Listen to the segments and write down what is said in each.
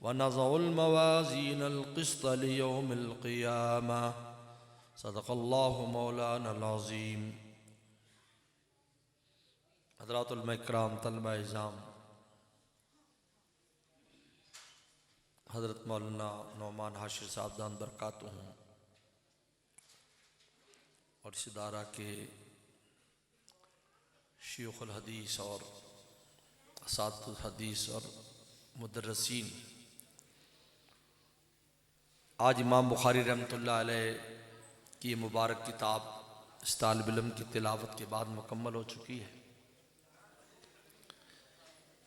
वनज़उल मवाज़ीनल क़िस्त लियौमिल क़ियामा। सदक़ल्लाहु मौलानल अज़ीम। हज़रातुल इकराम तलबा इज़ाम, हज़रत मौलाना नौमान हाशिर साहब दान बरकातुहू और इस इदारा के शेखुल हदीस और असातिज़ुल हदीस और मुदर्रिसीन, आज इमाम बुखारी रहमतुल्लाह अलैह की मुबारक किताब इस तालिब इल्म की तिलावत के बाद मुकम्मल हो चुकी है।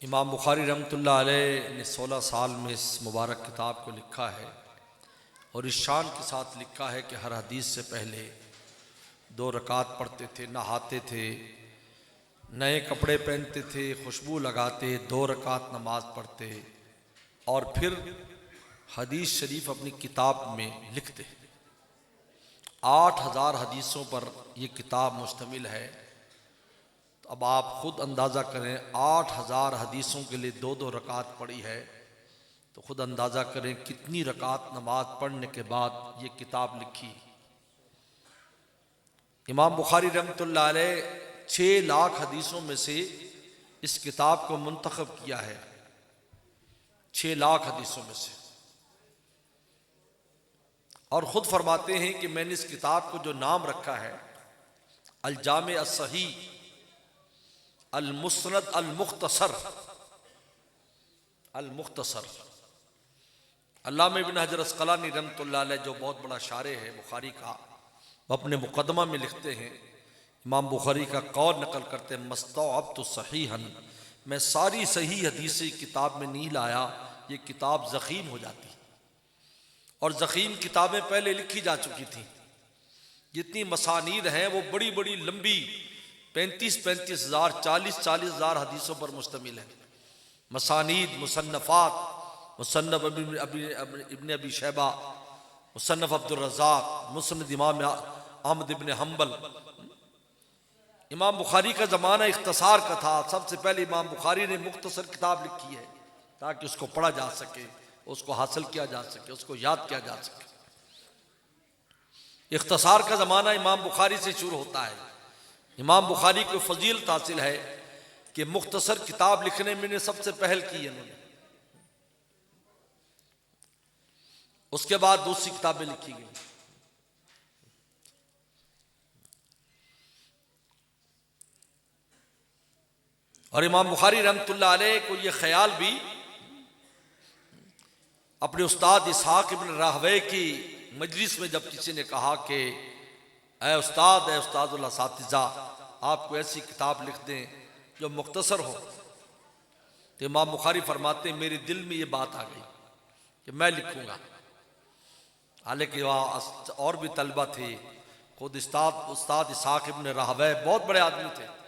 इमाम बुखारी रहमतुल्लाह अलैह ने 16 साल में इस मुबारक किताब को लिखा है और इस शान के साथ लिखा है कि हर हदीस से पहले 2 रकात पढ़ते थे, नहाते थे, नए कपड़े पहनते थे, खुशबू लगाते, 2 रकात नमाज पढ़ते और फिर हदीस शरीफ अपनी किताब में लिखते। 8000 हदीसों पर यह किताब मुश्तमिल है। तो अब आप खुद अंदाज़ा करें, 8000 हदीसों के लिए 2-2 रकात पढ़ी है, तो खुद अंदाज़ा करें कितनी रकात नमाज पढ़ने के बाद ये किताब लिखी। इमाम बुखारी रहमतुल्लाह अलैह 6 लाख हदीसों में से इस किताब को मुंतखब किया है, 6 लाख हदीसों में से। और ख़ुद फरमाते हैं कि मैंने इस किताब को जो नाम रखा है अल जामे अस-सही अल मुस्नद अल मुख्तसर, अल मुख्तसर। अल्लामा इब्न हजर अस्क़लानी रहमतुल्लाह अलैह जो बहुत बड़ा शारे है बुखारी का, वो अपने मुक़द्दमा में लिखते हैं, इमाम बुखारी का कौल नकल करते हैं, मस्तौअब्तु सहीहन, मैं सारी सही हदीसें किताब में नहीं लाया, ये किताब ज़ख़ीम हो जाती। और ज़ख़ीम किताबें पहले लिखी जा चुकी थी। जितनी मसानीद हैं वो बड़ी बड़ी लंबी 35-35 हज़ार 40-40 हज़ार हदीसों पर मुश्तमिल है। मसानीद, मुसन्नफ़ात, मुसन्नफ़ इब्न अबी शैबा, मुसन्नफ़ अब्दुर रज़्ज़ाक़, मुस्नद इमाम अहमद इब्न हम्बल। इमाम बुखारी का ज़माना इख्तसार का था। सबसे पहले इमाम बुखारी ने मुख्तसर किताब लिखी है ताकि उसको पढ़ा जा सके, उसको हासिल किया जा सके, उसको याद किया जा सके। इख्तसार का ज़माना इमाम बुखारी से शुरू होता है। इमाम बुखारी को फजीलत हासिल है कि मुख्तसर किताब लिखने में सबसे पहल की है उन्होंने। उसके बाद दूसरी किताबें लिखी गई। और इमाम बुखारी रहमतुल्लाह अलैह को यह ख्याल भी अपने उस्ताद इसहाक इब्न राहवे की मजलिस में जब किसी ने कहा कि ऐ उस्तादुल असातिज़ा, आपको ऐसी किताब लिख दें जो मुख्तसर हो, तो इमाम बुखारी फरमाते मेरे दिल में ये बात आ गई कि मैं लिखूंगा। हालांकि वहाँ और भी तलबा थे, खुद उस्ताद इसहाक इब्न राहवे बहुत बड़े आदमी थे।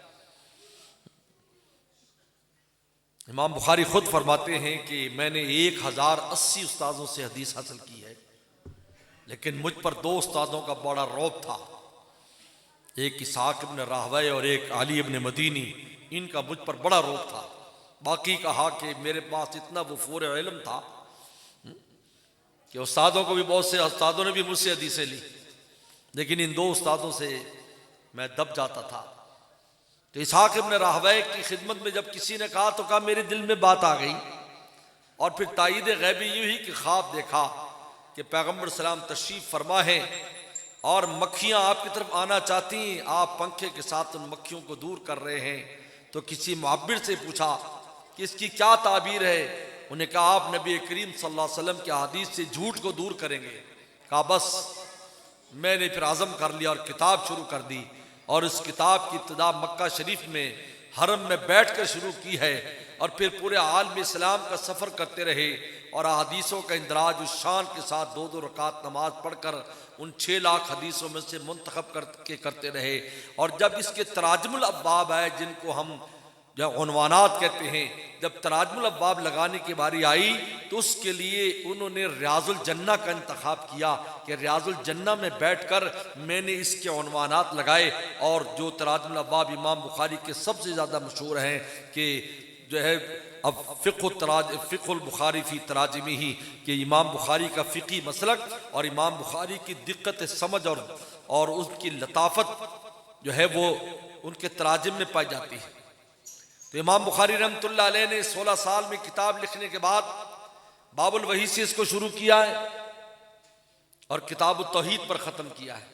इमाम बुखारी खुद फरमाते हैं कि मैंने 1080 उस्तादों से हदीस हासिल की है, लेकिन मुझ पर 2 उस्तादों का बड़ा रौब था, एक इसहाक इब्न राहवे और एक अली इब्न मदीनी। इनका मुझ पर बड़ा रौब था। बाकी कहा कि मेरे पास इतना वफूर इल्म था कि उस्तादों को भी, बहुत से उस्तादों ने भी मुझसे हदीसें ली, लेकिन इन 2 उस्तादों से मैं दब जाता था। तो इसहाक इब्न राहवे की खिदमत में जब किसी ने कहा तो कहा मेरे दिल में बात आ गई। और फिर तायीद गैबी यूँ ही कि ख्वाब देखा कि पैगम्बर सलाम तशरीफ़ फरमा है और मक्खियाँ आपकी तरफ आना चाहती, आप पंखे के साथ उन मक्खियों को दूर कर रहे हैं। तो किसी मुअब्बिर से पूछा कि इसकी क्या ताबीर है। उन्हें कहा आप नबी करीम सल्लल्लाहु अलैहि वसल्लम के हदीस से झूठ को दूर करेंगे। कहा बस। मैंने फिर आज़म कर लिया और किताब शुरू कर दी। और इस किताब की इब्तिदा मक्का शरीफ में हरम में बैठ कर शुरू की है और फिर पूरे आलम इस्लाम का सफ़र करते रहे और हदीसों का इंदराज उस शान के साथ 2-2 रकात नमाज पढ़कर उन 6 लाख हदीसों में से मुंतखब करते रहे। और जब इसके तराजमुल अब्वाब है, जिनको हम जो उन्वानात कहते हैं, जब तराजमुल अब्वाब लगाने की बारी आई तो उसके लिए उन्होंने रियाजुल जन्ना का इंतखाब किया कि रियाजुल जन्ना में बैठकर मैंने इसके उन्वानात लगाए। और जो तराजमुल अब्वाब इमाम बुखारी के सबसे ज़्यादा मशहूर हैं कि जो है अब फ़िक़्हुल बुखारी फ़ी तराजिमिही कि इमाम बुखारी का फ़िक़ी मसलक और इमाम बुखारी की दिक्कत समझ और उसकी लताफ़त जो है वो उनके तराजिम में पाई जाती है। तो इमाम बुखारी रहमतुल्लाह अलैह ने 16 साल में किताब लिखने के बाद बाबुल वही से इसको शुरू किया है और किताब तौहीद पर ख़त्म किया है।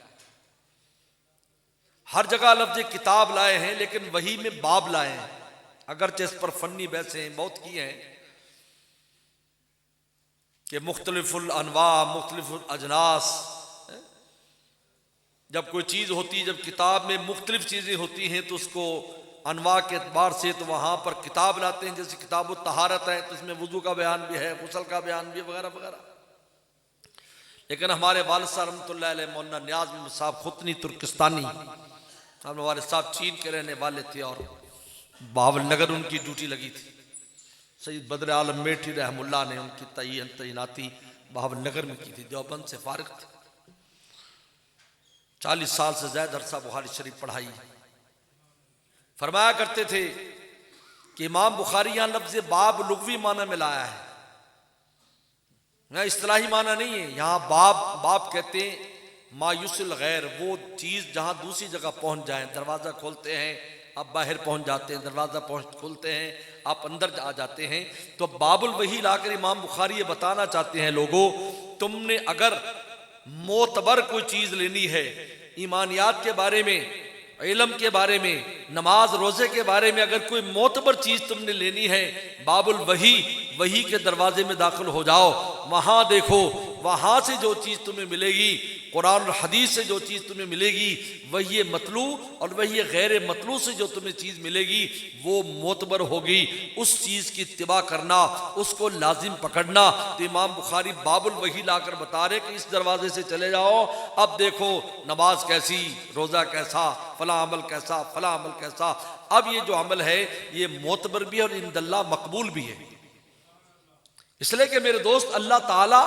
हर जगह लफ्ज़ किताब लाए हैं लेकिन वही में बाब लाए हैं, अगरचे इस पर फन्नी बहसें बहुत की हैं कि मुख्तलिफुल अनवा मुख्तलिफुल अजनास, जब कोई चीज़ होती है, जब किताब में मुख्तलिफ चीज़ें होती हैं तो उसको अनवा के एतबार से तो वहाँ पर किताब लाते हैं। जैसे किताब तहारत है तो उसमें वुज़ू का बयान भी है, गुस्ल का बयान भी, वगैरह वगैरह। लेकिन हमारे वालिद साहब रहमतुल्लाह अलैह मौलाना नियाज़ साहब खुतनी तुर्किस्तानी, हमारे वालिद साहब चीन के रहने वाले थे और बहावलनगर उनकी ड्यूटी लगी थी। सैयद बदर आलम मेठी रहमुल्लाह ने उनकी तैनाती बहावलनगर में की थी। देवबंद से फारिग थे, 40 साल से ज़्यादा अरसा बुखारी शरीफ पढ़ाई। फरमाया करते थे कि इमाम बुखारी यहाँ लफ्ज़ बाब लुग़वी माना में लाया है, यहाँ इस्तिलाही माना नहीं है। यहाँ बाब कहते हैं मायुसल गैर, वो चीज़ जहाँ दूसरी जगह पहुँच जाए। दरवाज़ा खोलते हैं, आप बाहर पहुँच जाते हैं, दरवाज़ा खोलते हैं, आप अंदर आ जाते हैं। तो बाबुल वही लाकर इमाम बुखारी ये बताना चाहते हैं, लोगों तुमने अगर मोतबर कोई चीज़ लेनी है, ईमानियात के बारे में, इल्म के बारे में, नमाज रोज़े के बारे में, अगर कोई मोतबर चीज़ तुमने लेनी है, बाबुल वही के दरवाजे में दाखिल हो जाओ। वहाँ देखो, वहाँ से जो चीज़ तुम्हें मिलेगी, कुरान और हदीस से जो चीज़ तुम्हें मिलेगी, वही मतलू और वही गैर मतलू से जो तुम्हें चीज़ मिलेगी वो मोतबर होगी। उस चीज़ की इत्तिबा करना, उसको लाजिम पकड़ना। तो इमाम बुखारी बाबुल वही लाकर बता रहे कि इस दरवाजे से चले जाओ, अब देखो नमाज कैसी, रोज़ा कैसा, फला अमल कैसा, फला अमल कैसा। अब ये जो अमल है ये मोतबर भी है और इंदल्लाह मकबूल भी है। इसलिए कि मेरे दोस्त, अल्लाह ताला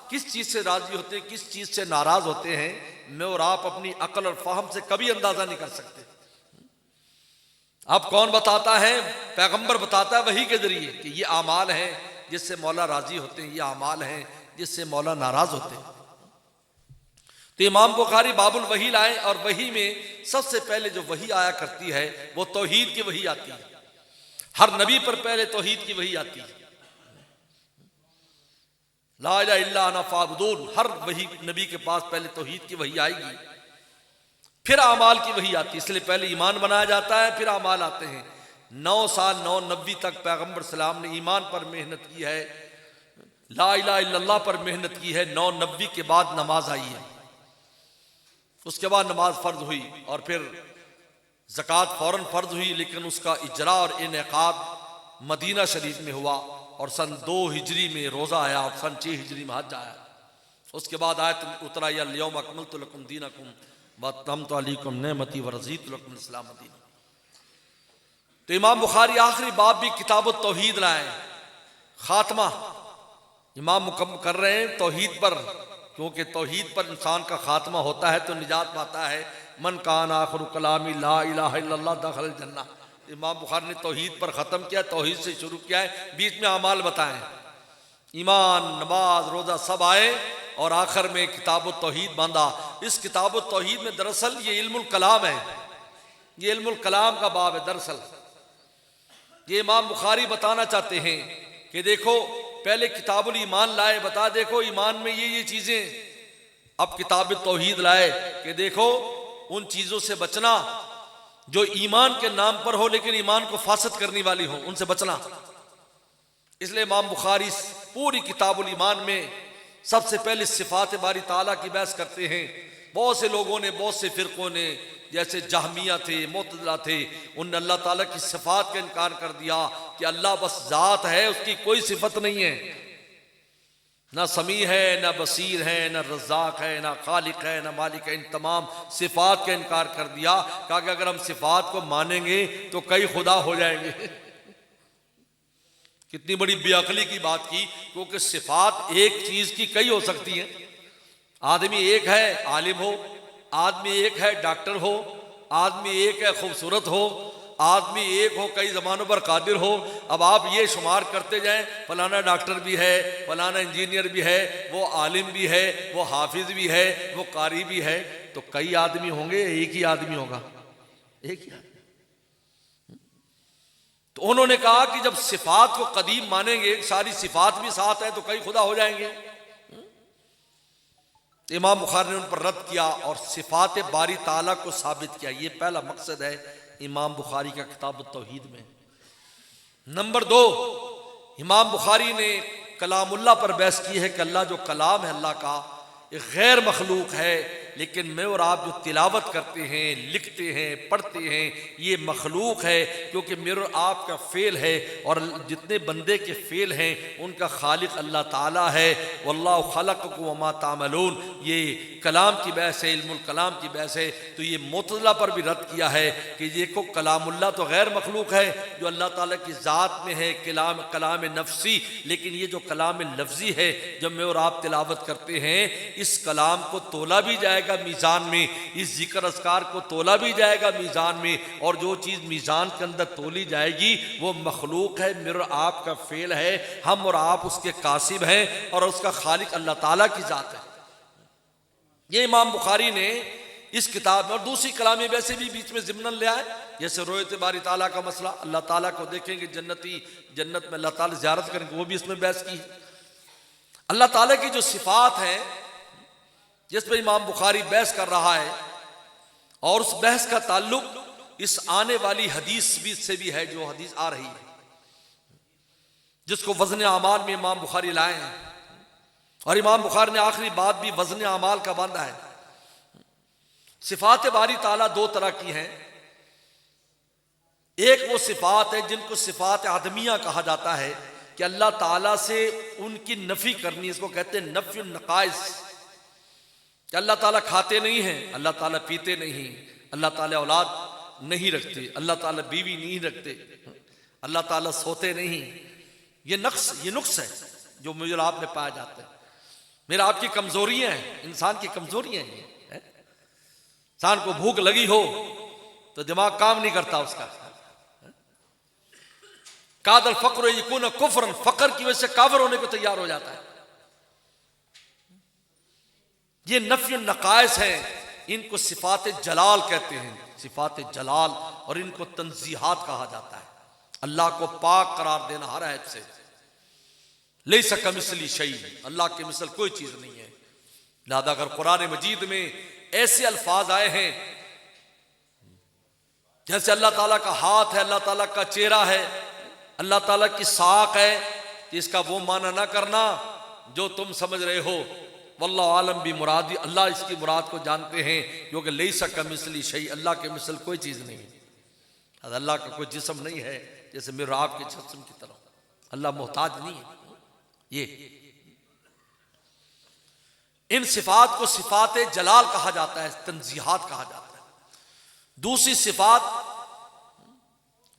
किस चीज़ से राज़ी होते हैं, किस चीज़ से नाराज़ होते हैं, मैं और आप अपनी अकल और फहम से कभी अंदाज़ा नहीं कर सकते। अब कौन बताता है? पैगंबर बताता है वही के ज़रिए कि ये आमाल हैं जिससे मौला राज़ी होते हैं, ये आमाल हैं जिससे मौला नाराज़ होते हैं। तो इमाम बुखारी बाबुल वही लाए और वही में सबसे पहले जो वही आया करती है वो तौहीद की वही आती है। हर नबी पर पहले तौहीद की वही आती है, ला इलाहा इल्ला अना फाबुदून। हर वही नबी के पास पहले तौहीद की वही आएगी, फिर आमाल की वही आती है। इसलिए पहले ईमान बनाया जाता है, फिर आमाल आते हैं। 9 साल 9 नबी तक पैगंबर सलाम ने ईमान पर मेहनत की है, ला इलाहा इल्लल्लाह पर मेहनत की है। 9 नबी के बाद नमाज आई है, उसके बाद नमाज फ़र्ज हुई और फिर ज़कात फ़ौरन फ़र्ज हुई, लेकिन उसका इजरा और इनेकाद मदीना शरीफ में हुआ और सन 2 हिजरी में रोज़ा आया और सन 6 हिजरी में हज आया। उसके बाद आयत उतरा यौम अकमलतु लकुम दीनकुम व अतममतु अलैकुम निअमती व रज़ीतु लकुम इस्लाम दीना। तो इमाम बुखारी आखिरी बाब भी किताब तौहीद लाए, खात्मा इमाम मुकम्मल कर रहे हैं तौहीद पर, क्योंकि तौहीद पर इंसान का खात्मा होता है तो निजात पाता है। मन कान आखिरु कलामी ला इलाहा इल्लल्लाह दखल जन्नह। इमाम बुखारी ने तौहीद पर ख़त्म किया, तौहीद से शुरू किया है, बीच में अमाल बताएं, ईमान, नमाज, रोज़ा सब आए और आखिर में किताब तौहीद बांधा। इस किताब तौहीद में दरअसल ये इल्मुल कलाम है, ये इल्मुल कलाम का बाब है। दरअसल ये इमाम बुखारी बताना चाहते हैं कि देखो पहले किताबुल ईमान लाए, बता देखो ईमान में ये चीज़ें। अब किताब तौहीद लाए कि देखो उन चीज़ों से बचना जो ईमान के नाम पर हो लेकिन ईमान को फासद करने वाली हो, उनसे बचना। इसलिए इमाम बुखारी पूरी किताबुल ईमान में सबसे पहले सिफात बारी ताला की बहस करते हैं। बहुत से लोगों ने, बहुत से फ़िरक़ों ने, जैसे जहमिया थे, मुअतज़िला थे, उन्होंने अल्लाह ताला की सिफात का इनकार कर दिया कि अल्लाह बस ज़ात है, उसकी कोई सिफत नहीं है, ना समी है, ना बसीर है, ना रज़्ज़ाक़ है, ना खालिक है, ना मालिक है। इन तमाम सिफात का इनकार कर दिया। कहा कि अगर हम सिफात को मानेंगे तो कई खुदा हो जाएंगे। कितनी बड़ी बेअक्ली की बात की, क्योंकि सिफात एक चीज़ की कई हो सकती हैं। आदमी एक है आलिम हो, आदमी एक है डॉक्टर हो, आदमी एक है खूबसूरत हो, आदमी एक हो, कई ज़मानों पर कादिर हो। अब आप ये शुमार करते जाएं, फलाना डॉक्टर भी है, फलाना इंजीनियर भी है, वो आलिम भी है, वो हाफिज भी है, वो कारी भी है, तो कई आदमी होंगे, एक ही आदमी होगा? एक ही आदमी। तो उन्होंने कहा कि जब सिफात को कदीम मानेंगे, सारी सिफात भी साथ है, तो कई खुदा हो जाएंगे। इमाम बुखारी ने उन पर रद्द किया और सिफात बारी ताला को साबित किया। ये पहला मकसद है इमाम बुखारी का किताब तौहीद में। नंबर 2, इमाम बुखारी ने कलामुल्लाह पर बहस की है कि अल्लाह जो कलाम है अल्लाह का, एक गैर मखलूक है, लेकिन मैं और आप जो तिलावत करते हैं, लिखते हैं, पढ़ते हैं, ये मखलूक है, क्योंकि मेरे और आपका फ़ेल है और जितने बंदे के फ़ेल हैं उनका खालिक अल्लाह ताला है। वल्लाहु खलक़कुम वमा तामलून, ये कलाम की बहस है, इल्मुल कलाम की बहस है। तो ये मुतज़िला पर भी रद्द किया है कि देखो कलामुल्लाह तो गैर मखलूक है जो अल्लाह ताला की ज़ात में है, कलाम नफ्सी, लेकिन ये जो कलाम लफ्ज़ी है जब मैं और आप तिलावत करते हैं, इस कलाम को तोला भी जाएगा मीज़ान में, इस जिक्र अस्कार को तोला भी जाएगा मीज़ान में, और जो चीज़ मीज़ान के अंदर तोली जाएगी वो मखलूक है, मेरे आपका फ़ेल है, हम और आप उसके कासिब हैं और उसका खालिक अल्लाह ताला की ज़ात है। ये इमाम बुखारी ने इस किताब में, और दूसरी कलामें वैसे भी बीच में ज़िम्नन ले आए, जैसे रोयत बारी ताला का मसला, अल्लाह ताला को देखेंगे जन्नती, जन्नत में अल्लाह ताला ज़ियारत करेंगे, वो भी इसमें बहस की। अल्लाह ताला की जो सिफ़ात है जिस पर इमाम बुखारी बहस कर रहा है, और उस बहस का ताल्लुक इस आने वाली हदीस भी से भी है, जो हदीस आ रही है, जिसको वज़न आमाल में इमाम बुखारी लाए हैं। और इमाम बुखारी ने आखिरी बात भी वज़न आमाल का बांधा है। सिफात बारी ताला दो तरह की हैं। एक वो सिफात है जिनको सिफात आदमिया कहा जाता है कि अल्लाह ताला से उनकी नफी करनी, इसको कहते हैं नफ़ी नक़ाइस, कि अल्लाह ताला खाते नहीं हैं, अल्लाह ताला पीते नहीं, अल्लाह ताला औलाद नहीं रखते, अल्लाह ताला बीवी नहीं रखते, अल्लाह ताला सोते नहीं। ये नुक्स है जो मुझे आप में पाया जाता है। मेरा आपकी कमजोरियां हैं, इंसान की कमजोरियां हैं। इंसान को भूख लगी हो तो दिमाग काम नहीं करता उसका। कादल फक्र यकून कुफ्रन, फकर की वजह से काफिर होने को तैयार हो जाता है। ये नफ़ी नक़ाइस हैं, इनको सिफात जलाल कहते हैं, सिफात जलाल, और इनको तंज़ीहात कहा जाता है। अल्लाह को पाक करार देना हर ऐब से। लैसा कमिस्ली शै, अल्लाह के मिसल कोई चीज नहीं है। लिहाजा अगर कुरान मजीद में ऐसे अल्फाज आए हैं जैसे अल्लाह ताला का हाथ है, अल्लाह ताला का चेहरा है, अल्लाह ताला की साख है, तो इसका वो माना ना करना जो तुम समझ रहे हो। वल्लाहु आलम भी मुरादी, अल्लाह इसकी मुराद को जानते हैं, क्योंकि लैसा कमिस्ली शै, अल्लाह के मिसल कोई चीज़ नहीं है। अल्लाह का कोई जिस्म नहीं है जैसे मेरे आपके जिस्म की तरह, अल्लाह मोहताज नहीं है। ये इन सिफात को सिफात जलाल कहा जाता है, तंज़ीहात कहा जाता है। दूसरी सिफात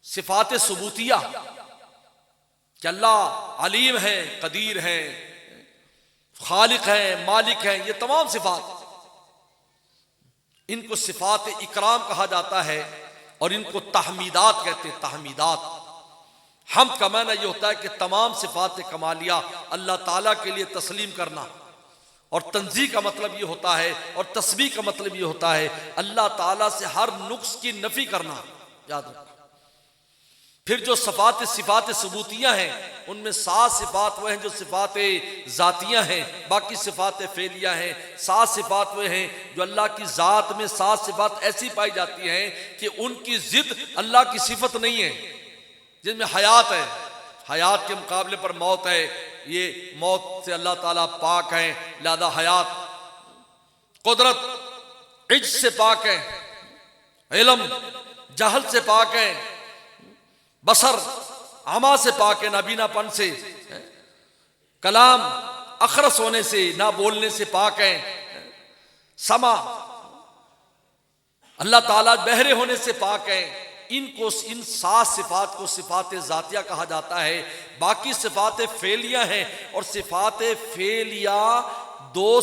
सिफात सुबूतिया, कि अल्लाह अलीम है, कदीर है, खालिक है, मालिक है, ये तमाम सिफात, इनको सिफात इकराम कहा जाता है और इनको तहमीदात कहते हैं। तहमीदात, हम का माना यह होता है कि तमाम सिफात कमालिया अल्लाह ताला के लिए तस्लीम करना, और तंज़ीह का मतलब यह होता है, और तस्बीह का मतलब यह होता है अल्लाह ताला से हर नुक्स की नफी करना। याद रखो। फिर जो सिफात सबूतियाँ हैं उनमें 7 सिफात वो हैं जो सिफात ज़ातियाँ हैं, बाकी सिफात फ़ेलिया हैं। 7 सिफात वो हैं जो अल्लाह की ज़ात में 7 सिफात ऐसी पाई जाती हैं कि उनकी ज़िद अल्लाह की सिफत नहीं है। जिनमें हयात है, हयात के मुकाबले पर मौत है, ये मौत से अल्लाह ताला पाक है, लिहाजा हयात। कुदरत इज्ज से पाक है, इल्म जहल से पाक है, बसर आमा से पाक है, नाबीनापन से, कलाम अखरस होने से, ना बोलने से पाक है, समा अल्लाह ताला बहरे होने से पाक है। इनको इन 7 सिफात को सिफात ज़ातिया कहा जाता है। बाकी सिफात फ़ेलिया हैं, और सिफात फ़ेलिया 2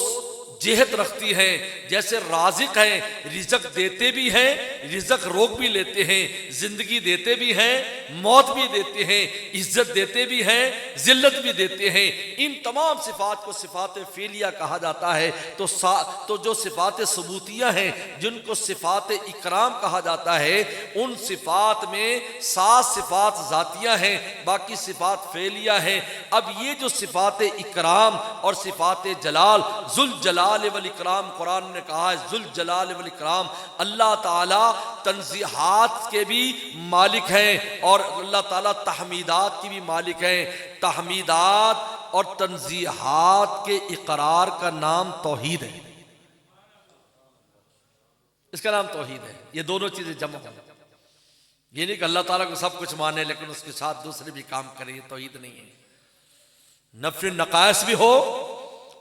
जेहत रखती हैं, जैसे राज़िक हैं, रिज़्क़ देते भी हैं, रिज़्क़ रोक भी लेते हैं, ज़िंदगी देते भी हैं, मौत भी देते हैं, इज़्ज़त देते भी हैं, ज़िल्लत भी देते हैं। इन तमाम सिफ़ात को सिफ़ात फ़ेलिया कहा जाता है। तो जो सिफ़ात सबूतियाँ हैं, जिनको सिफ़ात इकराम कहा जाता है, उन सिफ़ात में 7 सिफ़ात ज़ातियाँ हैं, बाकी सिफ़ात फ़ेलिया हैं। अब ये जो सिफ़ात इकराम और सिफ़ात जलाल, ज़ुल जलाल वल इकराम, कुरान ने कहा है ज़ुल जलाल वल इकराम, अल्लाह ताला तंज़ीहात के भी मालिक हैं और अल्लाह ताला तहमीदात की भी मालिक हैं। तहमीदात और तंज़ीहात के इकरार का नाम तौहीद है, इसका नाम तौहीद है। ये दोनों चीज़ें जमा हो, ये नहीं कि अल्लाह ताला को सब कुछ माने लेकिन उसके साथ दूसरे भी काम करें, ये तौहीद नहीं है। नफ़ी नक़ाइस भी हो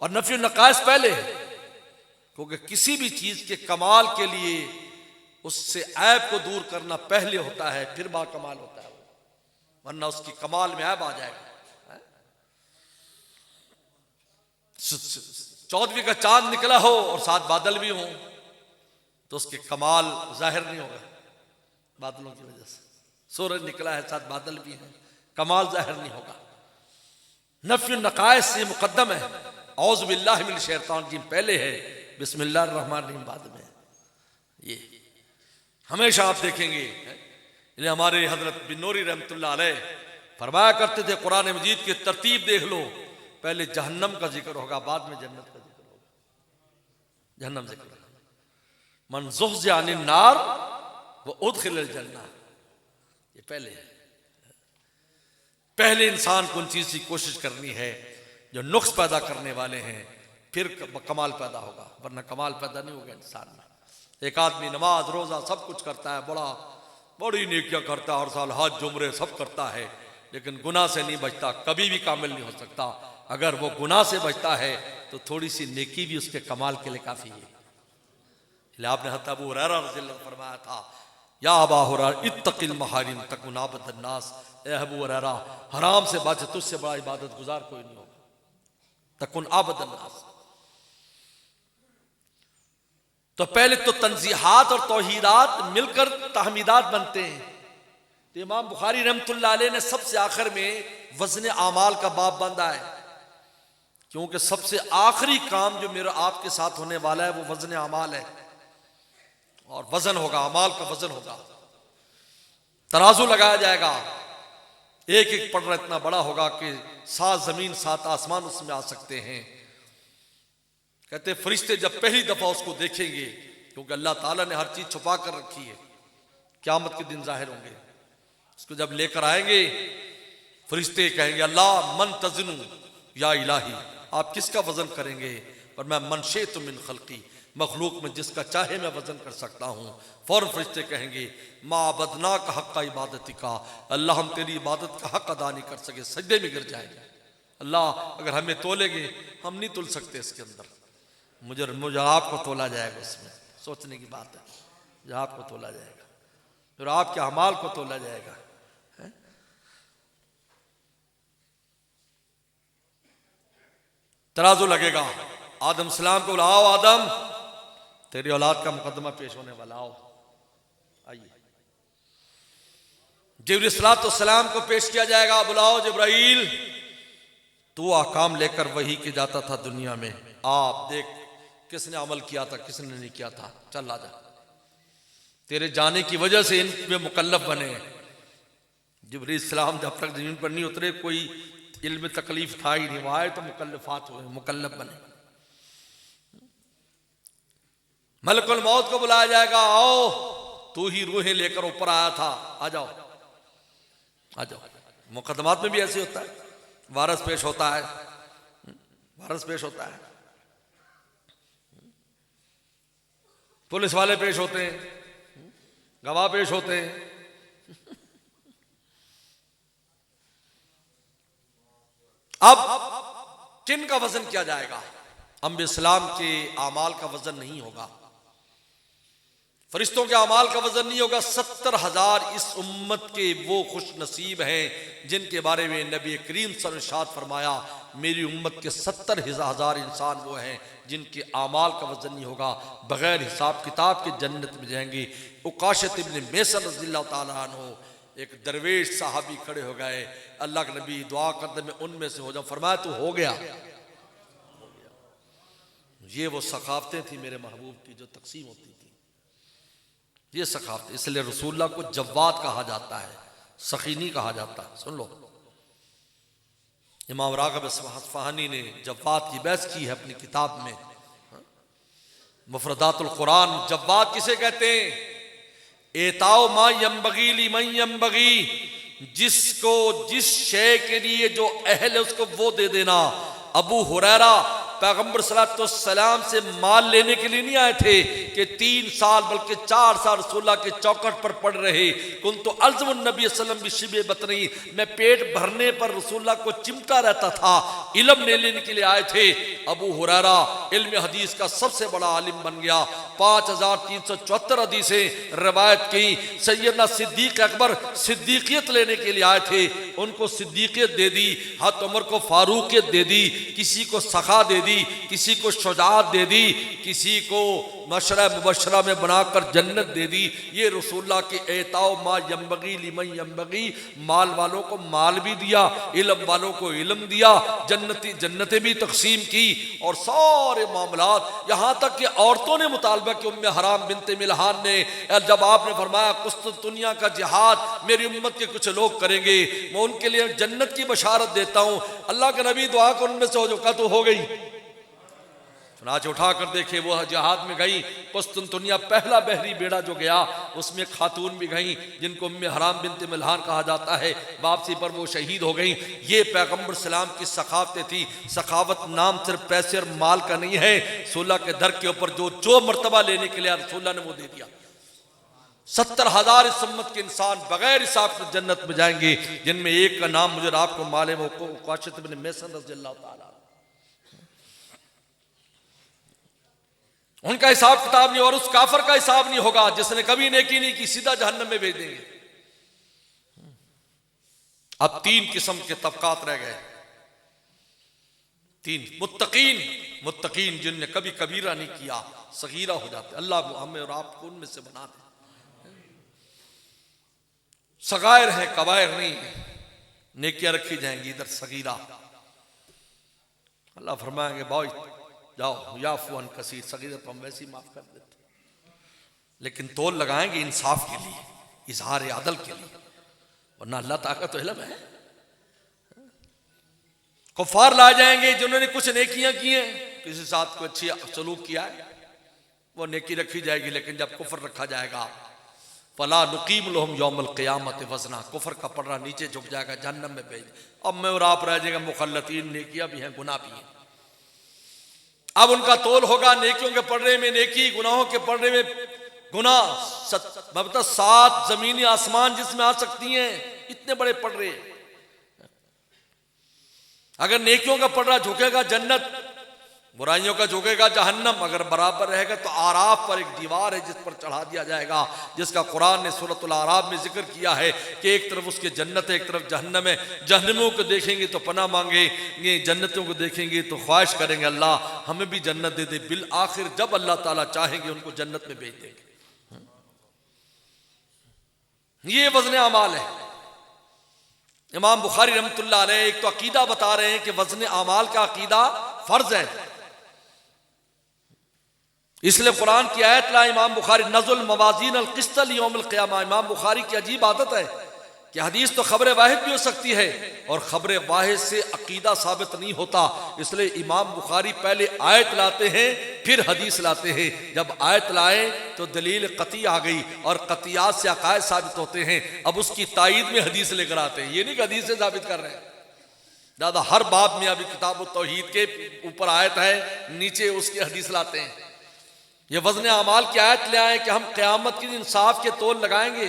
और नफ़ी नक़ाइस पहले है, क्योंकि किसी भी चीज़ के कमाल के लिए उससे ऐब को दूर करना पहले होता है, फिर बाकमाल होता है, वरना उसकी कमाल में ऐब आ जाएगा। 14वीं का चांद निकला हो और साथ बादल भी हों तो उसके कमाल जाहिर नहीं होगा, बादलों की वजह से। सूरज निकला है, साथ बादल भी हैं, कमाल जाहिर नहीं होगा। नफ़ी नक़ाइस से मुक़द्दम है, औज़ु बिल्लाहि मिन शैतान रजीम पहले है, बिस्मिल्लाहिर रहमानिर रहीम बाद में। ये हमेशा आप देखेंगे, हमारे हज़रत बिन नूरी रहमतुल्लाह अलैह फरमाया करते थे, कुरान मजीद की तरतीब देख लो, पहले जहन्नम का जिक्र होगा, बाद में जन्नत का जिक्र होगा। जहन्नम जिक्र, मन ज़ुहज़िया अनिन नार व उदखिलल जन्नह, ये पहले है। पहले इंसान को उन चीज़ की कोशिश करनी है जो नुक्स पैदा करने वाले हैं, फिर कमाल पैदा होगा, वरना कमाल पैदा नहीं होगा इंसान में। एक आदमी नमाज रोज़ा सब कुछ करता है, बड़ी नेकियां करता है, हर साल हज उम्रे सब करता है, लेकिन गुनाह से नहीं बचता, कभी भी कामिल नहीं हो सकता। अगर वो गुनाह से बचता है तो थोड़ी सी नेकी भी उसके कमाल के लिए काफ़ी है। आपने हज़रत अबू हुरैरा रज़ियल्लाहु अन्हु फरमाया था, या अबा हुरैरा इत्तक़िल महारिम तकुन आबदन नास, ए अबू हुरैरा हराम से बच, तुझसे बड़ा इबादत गुजार कोई नहीं होगा। तकुन आबदन नास, तो पहले तो तंज़ीहात और तौहीदात मिलकर तहमीदात बनते हैं। तो इमाम बुखारी रहमतुल्लाह अलैह ने सबसे आखिर में वज़न आमाल का बाब बांधा है, क्योंकि सबसे आखिरी काम जो मेरा आपके साथ होने वाला है वो वज़न आमाल है, और वजन होगा, अमाल का वजन होगा, तराजू लगाया जाएगा, एक एक पड़ना इतना बड़ा होगा कि 7 ज़मीन 7 आसमान उसमें आ सकते हैं। कहते फरिश्ते जब पहली दफा उसको देखेंगे, क्योंकि अल्लाह ताला ने हर चीज छुपा कर रखी है, क़यामत के दिन जाहिर होंगे, उसको जब लेकर आएंगे फरिश्ते कहेंगे अल्लाह मन तज़नु या इलाही, आप किसका वजन करेंगे? और मैं मनशे तो मिन खल्की, मखलूक में जिसका चाहे मैं वजन कर सकता हूँ। फौरन फरिश्ते कहेंगे माबदना का हक़ का इबादती का, अल्लाह हम तेरी इबादत का हक़ अदा नहीं कर सके, सजदे में गिर जाएंगे। अल्लाह अगर हमें तोलेंगे हम नहीं तुल सकते, इसके अंदर मुझे आपको तोला जाएगा, उसमें सोचने की बात है, जो आपको तोला जाएगा, फिर आपके अमाल को तोला जाएगा। तराजू लगेगा, आदम सलाम को बुलाओ, आदम तेरी औलाद का मुकदमा पेश होने वाला, आओ आइए। जिब्रील सलाम को पेश किया जाएगा, बुलाओ जिब्राइल, तू आकाम लेकर वही के जाता था दुनिया में, आप देख किसने अमल किया था किसने नहीं किया था, चल आजा, तेरे जाने की वजह से इन में मुकल्लफ बने। जिब्रील सलाम जब तक जमीन पर नहीं उतरे कोई इल्म तकलीफ था ही नहीं, आए तो मुकल्लफात हुए, मुकल्लफ बने। मलकुल मौत को बुलाया जाएगा, आओ तू ही रूहें लेकर ऊपर आया था, आ जाओ आ जाओ। मुकदमात में भी ऐसे होता है, वारस पेश होता है, वारस पेश होता है, पुलिस वाले पेश होते हैं, गवाह पेश होते हैं। अब किन का वजन किया जाएगा? अंबिया सलाम के आमाल का वजन नहीं होगा, फरिश्तों के अमाल का वजन नहीं होगा। 70,000 इस उम्मत के वो खुश नसीब हैं जिनके बारे में नबी करीम सल्लल्लाहु अलैहि वसल्लम ने इरशाद फरमाया, मेरी उम्मत के 70,000 इंसान वो हैं जिनके अमाल का वजन नहीं होगा, बगैर हिसाब किताब के जन्नत में जाएंगे। उकाशत इब्न मेसन रज़ियल्लाहु ताला अन्हु, एक दरवेश साहबी खड़े हो गए, अल्लाह के नबी दुआ करते मैं उनमें से हो जाऊं। फरमाया तो हो गया। ये वो सखावतें थी मेरे महबूब की जो तकसीम होती थी, ये सखावत। इसलिए रसूलुल्लाह को जव्वाद कहा जाता है, सखी नहीं कहा जाता। सुन लो, इमाम राग़िब अस्फ़हानी ने जव्वाद की बहस की है अपनी किताब में, मुफ़रदातुल कुरान। जव्वाद किसे कहते हैं? एताओ मा यंबगी लिमन यंबगी, जिसको जिस शय के लिए जो अहल है उसको वो दे देना। अबू हुरैरा पैगंबर सल्लल्लाहु अलैहि वसल्लम से माल लेने के लिए नहीं आए थे कि 3 साल बल्कि 4 साल रसूलुल्लाह के चौकट पर पड़ रहे। कुन्तु अल्ज़मुन नबी सल्लल्लाहु अलैहि वसल्लम बिशिबे बतनी, मैं पेट भरने पर रसूलुल्लाह को चिमटा रहता था। इल्म लेने के लिए आए थे। अबू हुरैरा इल्म हदीस का सबसे बड़ा आलिम बन गया। 5374 हदीसें रवायत की। सैयदना सिद्दीक अकबर सिद्दीकियत लेने के लिए आए थे, उनको सिद्दीकियत दे दी। हज़रत उमर को फारूकियत दे दी, किसी को सखा दे दी, किसी को शुजाअत दे दी, किसी को मशरा मुबशरा में बनाकर जन्नत दे दी। ये रसूलुल्लाह के एताओ मा यंबगी लिमन यंबगी, माल वालों को माल भी दिया, इल्म वालों को इल्म दिया, जन्नतें भी तकसीम की, और सारे मामलात। यहाँ तक कि औरतों ने मुतालबा कि उम्मे हराम बिनते मिल्हान ने, जब आपने फरमाया कुस्तुनतुनिया का जिहाद मेरी उम्मत के कुछ लोग करेंगे, मैं उनके लिए जन्नत की बशारत देता हूँ। अल्लाह के नबी दुआ को उनमें से हो जो का तो हो गई। चुनाच उठा कर देखे, वो जिहाद में गई कुस्तुनतुनिया, पहला बहरी बेड़ा जो गया उसमें खातून भी गई जिनको उम्मे हराम बिनते मिल्हान कहा जाता है। वापसी पर वो शहीद हो गई। ये पैगंबर सलाम की सखावतें थी। सखावत नाम सिर्फ पैसे और माल का नहीं है। रसूलुल्लाह के दर के ऊपर जो मर्तबा लेने के लिए रसूलुल्लाह ने वो दे दिया। 70,000 इस उम्मत के इंसान बगैर हिसाब से जन्नत में जाएंगे, जिनमें एक का नाम मुझे आपको मालूम है, उकाशत इब्न मेसन रज़ियल्लाहु ताला। उनका हिसाब किताब नहीं, और उस काफर का हिसाब नहीं होगा जिसने कभी नेकी नहीं की, सीधा जहन्नम में भेज देंगे। अब 3 किस्म के तबकात रह गए। 3 मुत्तकीन जिनने कभी कबीरा नहीं किया, सगीरा हो जाते। अल्लाह हमें और आपको उनमें से बना दे। सगायर है, कबायर नहीं है, नेकियां रखी जाएंगी, इधर सगीरा। अल्लाह फरमाएंगे भाई जाओ याफुअन कसीर, सगीरा तो हम वैसे ही माफ कर देते, लेकिन तोल लगाएंगे इंसाफ के लिए, इजहार अदल के लिए, वरना अल्लाह ताला तो इल्म है। कुफार ला जाएंगे जिन्होंने कुछ नेकियां की हैं, किसी साथ को अच्छी सलूक किया है, वो नेकी रखी जाएगी। लेकिन जब कुफर रखा जाएगा, फला नुकीम लहुम यौमल क़ियामत वज़ना, कुफर का पर्रा नीचे झुक जाएगा, जहन्नम में भेज। अब मैं और आप रह जाएगा मुखल्लतीन, नेकियां भी हैं, गुनाह भी हैं। अब उनका तोल होगा नेकियों के पढ़ने में नेकी, गुनाहों के पढ़ने में गुनाह। 7 जमीनी आसमान जिसमें आ सकती हैं, इतने बड़े पढ़रे। अगर नेकियों का पढ़रा झुकेगा जन्नत, बुराइयों का झुकेगा जहन्नम। अगर बराबर रहेगा तो आराफ पर एक दीवार है जिस पर चढ़ा दिया जाएगा, जिसका कुरान ने सूरतुल आराफ में जिक्र किया है कि एक तरफ उसके जन्नत है, एक तरफ जहन्नम है। जहन्नमों को देखेंगे तो पनाह मांगेंगे, जन्नतों को देखेंगे तो ख्वाहिश करेंगे अल्लाह हमें भी जन्नत दे दे। बिल आखिर जब अल्लाह ताला चाहेंगे उनको जन्नत में भेज देंगे। ये वज़न अमाल है। इमाम बुखारी रहमतुल्लाह अलैह एक तो अकीदा बता रहे हैं कि वज़न अमाल का अकीदा फर्ज है, इसलिए कुरान की आयत ला इमाम बुखारी नज़ुल मवाज़ीन अल क़िस्त लियौमिल क़ियामा। इमाम बुखारी की अजीब आदत है कि हदीस तो खबर वाहिद भी हो सकती है और खबर वाहिद से अकीदा साबित नहीं होता। इसलिए इमाम बुखारी पहले आयत लाते हैं फिर हदीस लाते हैं। जब आयत लाए तो दलील कती आ गई और कतियात से अकायद साबित होते हैं, अब उसकी तायीद में हदीस लेकर आते हैं। ये नहीं कि हदीस से साबित कर रहे हैं। दादा हर बाब में अभी किताब तौहीद के ऊपर आयत है, नीचे उसकी हदीस लाते हैं। ये वज़न अमाल की आयत ले आए कि हम क़यामत के दिन इंसाफ के तोल लगाएंगे।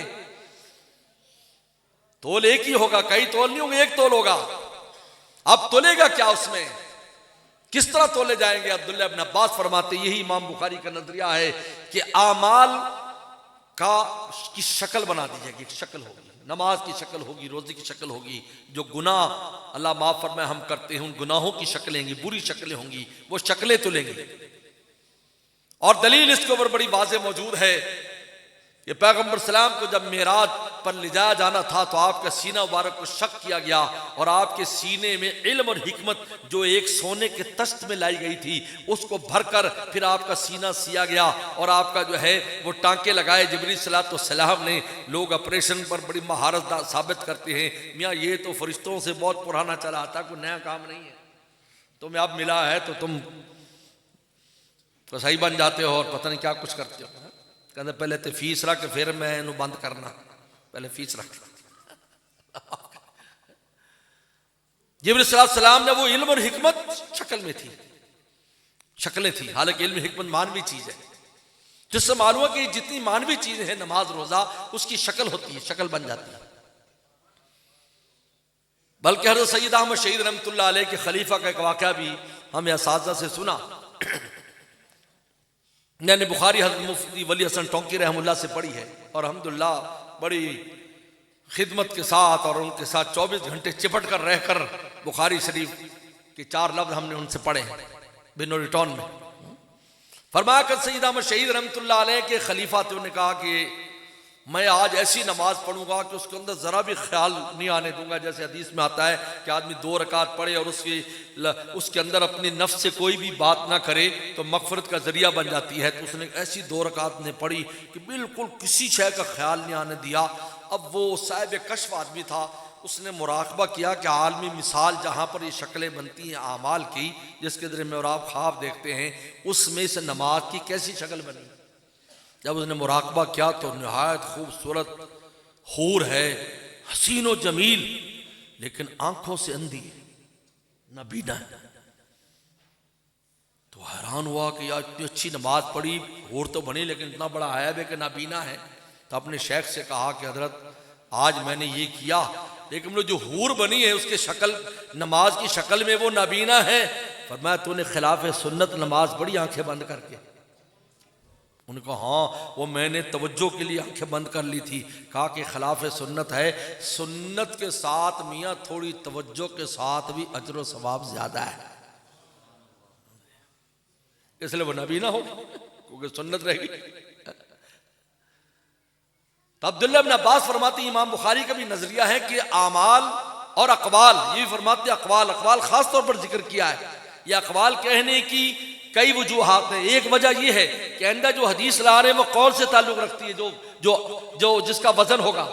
तोल एक ही होगा, कई तोल नहीं होंगे, एक तोल होगा। अब तोलेगा क्या उसमें, किस तरह तोले जाएंगे? अब्दुल्लाह इब्न अब्बास फरमाते, यही इमाम बुखारी का नजरिया है कि आमाल का की शक्ल बना दी जाएगी, एक शक्ल होगी, नमाज की शक्ल होगी, रोज़े की शक्ल होगी। जो गुनाह अल्लाह माफ़ फरमाए हम करते हैं, उन गुनाहों की शक्लें होंगी, बुरी शक्लें होंगी, वो शक्लें तो लेंगी। और दलील इसके ऊपर बड़ी वाज़ेह मौजूद है कि पैगम्बर सलाम को जब मेराज पर ले जाया जाना था तो आपका सीना मुबारक को शक किया गया और आपके सीने में इल्म और हिकमत जो एक सोने के तख्त में लाई गई थी उसको भरकर फिर आपका सीना सिया गया और आपका जो है वो टांके लगाए जिब्रील सलाम ने। लोग ऑपरेशन पर बड़ी महारत साबित करते हैं, मियाँ ये तो फरिश्तों से बहुत पुराना चला आता, कोई नया काम नहीं है, तुम्हें अब मिला है तो तुम कसाई बन जाते हो और पता नहीं क्या कुछ करते हो। कहते पहले तो फीस रख फिर मैं इन्हू बंद करना, पहले फीस रख। जिब्रील सलाम ने वो इल्म और हिकमत शक्ल में थी, शक्लें थी, हालांकि इल्म हिकमत मानवी चीज है, जिससे मालूम है कि जितनी मानवी चीजें हैं नमाज रोजा उसकी शक्ल होती है, शक्ल बन जाती है। बल्कि हज़रत सैयद अहमद शहीद रहमतुल्लाह अलैह के खलीफा का एक वाक़या भी हमें असातिज़ा से सुना। मैंने बुखारी हज़रत मुफ्ती वली हसन टोंकी रहमुल्लाह से पढ़ी है और अल्हम्दुलिल्लाह बड़ी खिदमत के साथ और उनके साथ 24 घंटे चिपट कर रहकर बुखारी शरीफ के 4 लफ्ज़ हमने उनसे पढ़े हैं बिनो रिटर्न में। फरमाया कर सैयद अहमद शहीद रहमतुल्लाह अलैह के खलीफा थे, उन्होंने कहा कि मैं आज ऐसी नमाज पढ़ूंगा कि उसके अंदर ज़रा भी ख्याल नहीं आने दूंगा। जैसे हदीस में आता है कि आदमी 2 रकात पढ़े और उसके अंदर अपनी नफ्स से कोई भी बात ना करे तो मगफरत का जरिया बन जाती है। तो उसने ऐसी 2 रकात ने पढ़ी कि बिल्कुल किसी शय का ख्याल नहीं आने दिया। अब वो साहिब कश्फ आदमी था, उसने मुराकबा किया कि आलमी मिसाल जहाँ पर ये शक्लें बनती हैं आमाल की, जिसके ज़रिए में और आप ख्वाब देखते हैं, उसमें से नमाज की कैसी शक्ल बनी। जब उसने मुराकबा किया तो निहायत खूबसूरत हूर है, हसीन व जमील, लेकिन आंखों से अंधी है, नाबीना है। तो हैरान हुआ कि यार इतनी अच्छी नमाज पढ़ी, हूर तो बनी, लेकिन इतना बड़ा ऐब है कि नाबीना है। तो अपने शेख से कहा कि हजरत आज मैंने ये किया, लेकिन जो हूर बनी है उसके शक्ल नमाज की शक्ल में वो नाबीना है। फरमाया तूने खिलाफ सुन्नत नमाज बड़ी आंखें बंद करके। उन्होंने कहा हाँ वो मैंने तवज्जो के लिए आंखें बंद कर ली थी। कहा कि खिलाफ सुन्नत है, सुन्नत के साथ मियाँ थोड़ी तवज्जो के साथ भी अजर व सवाब ज्यादा है, इसलिए वो नबी ना हो क्योंकि सुन्नत रहेगी। तो अब्दुल्लाह इब्न अब्बास फरमाते इमाम बुखारी का भी नजरिया है कि आमाल और अकवाल, ये फरमाते अकवाल खास तौर पर जिक्र किया है। यह अकवाल कहने की कई वजूहात है। एक वजह यह है कि आइंदा जो हदीस ला रहे हैं वो कौल से ताल्लुक रखती है, जो जिसका वजन होगा,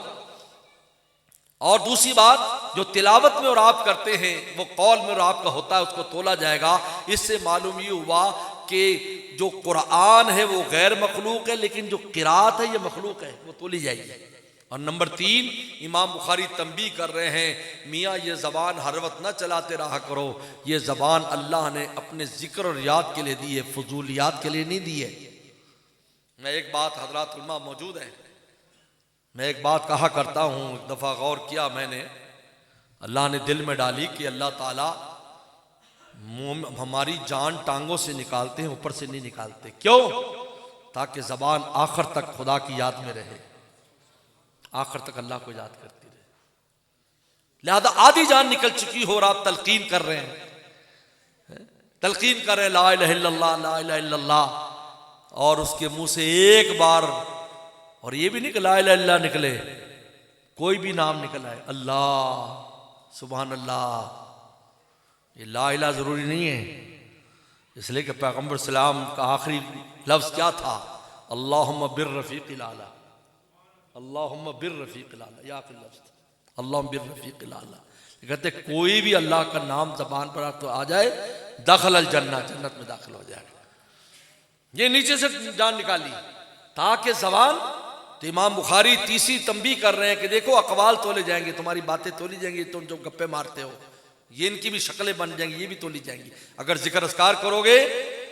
और दूसरी बात जो तिलावत में और आप करते हैं वो कौल में और आपका होता है, उसको तोला जाएगा। इससे मालूम ये हुआ कि जो कुरान है वो गैर मखलूक है, लेकिन जो किरात है ये मखलूक है, वो तोली जाएगी। और नंबर 3 इमाम बुखारी तंबीह कर रहे हैं मियाँ ये ज़बान हर वक्त न चलाते रहा करो, ये ज़बान अल्लाह ने अपने जिक्र और याद के लिए दी है, फजूलियात के लिए नहीं दी है। मैं एक बात हजरात उलमा मौजूद है, मैं एक बात कहा करता हूँ, एक दफ़ा गौर किया मैंने, अल्लाह ने दिल में डाली कि अल्लाह ताला हमारी जान टांगों से निकालते हैं, ऊपर से नहीं निकालते। क्यों? ताकि ज़बान आखिर तक खुदा की याद में रहे, आखिर तक अल्लाह को याद करती रहे। लिहाजा आधी जान निकल चुकी हो और आप तलकीन कर रहे हैं, तलकीन कर रहे हैं ला इलाहा इल्लल्लाह, ला इलाहा इल्लल्लाह, और उसके मुंह से एक बार, और ये भी नहीं कि ला इलाहा इल्लल्लाह निकले, कोई भी नाम निकला है, अल्लाह सुभान अल्लाह, ये ला इलाहा जरूरी नहीं है। इसलिए कि पैगंबर सलाम का आखिरी लफ्ज क्या था? अल्लाहुम्मा बिर रफीक़िल आला, अल्लाहुम्मा बिर रफीक़िल आला, या आखिरी लफ्ज अल्लाहुम्मा बिर रफीक़िल आला। कहते कोई भी अल्लाह का नाम जबान पर तो आ जाए, दाखिल अल जन्नत, जन्नत में दाखिल हो जाएगा। ये नीचे से जान निकाली ताकि जबान। तो इमाम बुखारी तीसरी तंबीह कर रहे हैं कि देखो अकवाल तोले जाएंगे, तुम्हारी बातें तोली जाएंगी, तुम जो गप्पे मारते हो ये इनकी भी शक्लें बन जाएंगी, ये भी तोली जाएंगी। अगर जिक्र अस्कार करोगे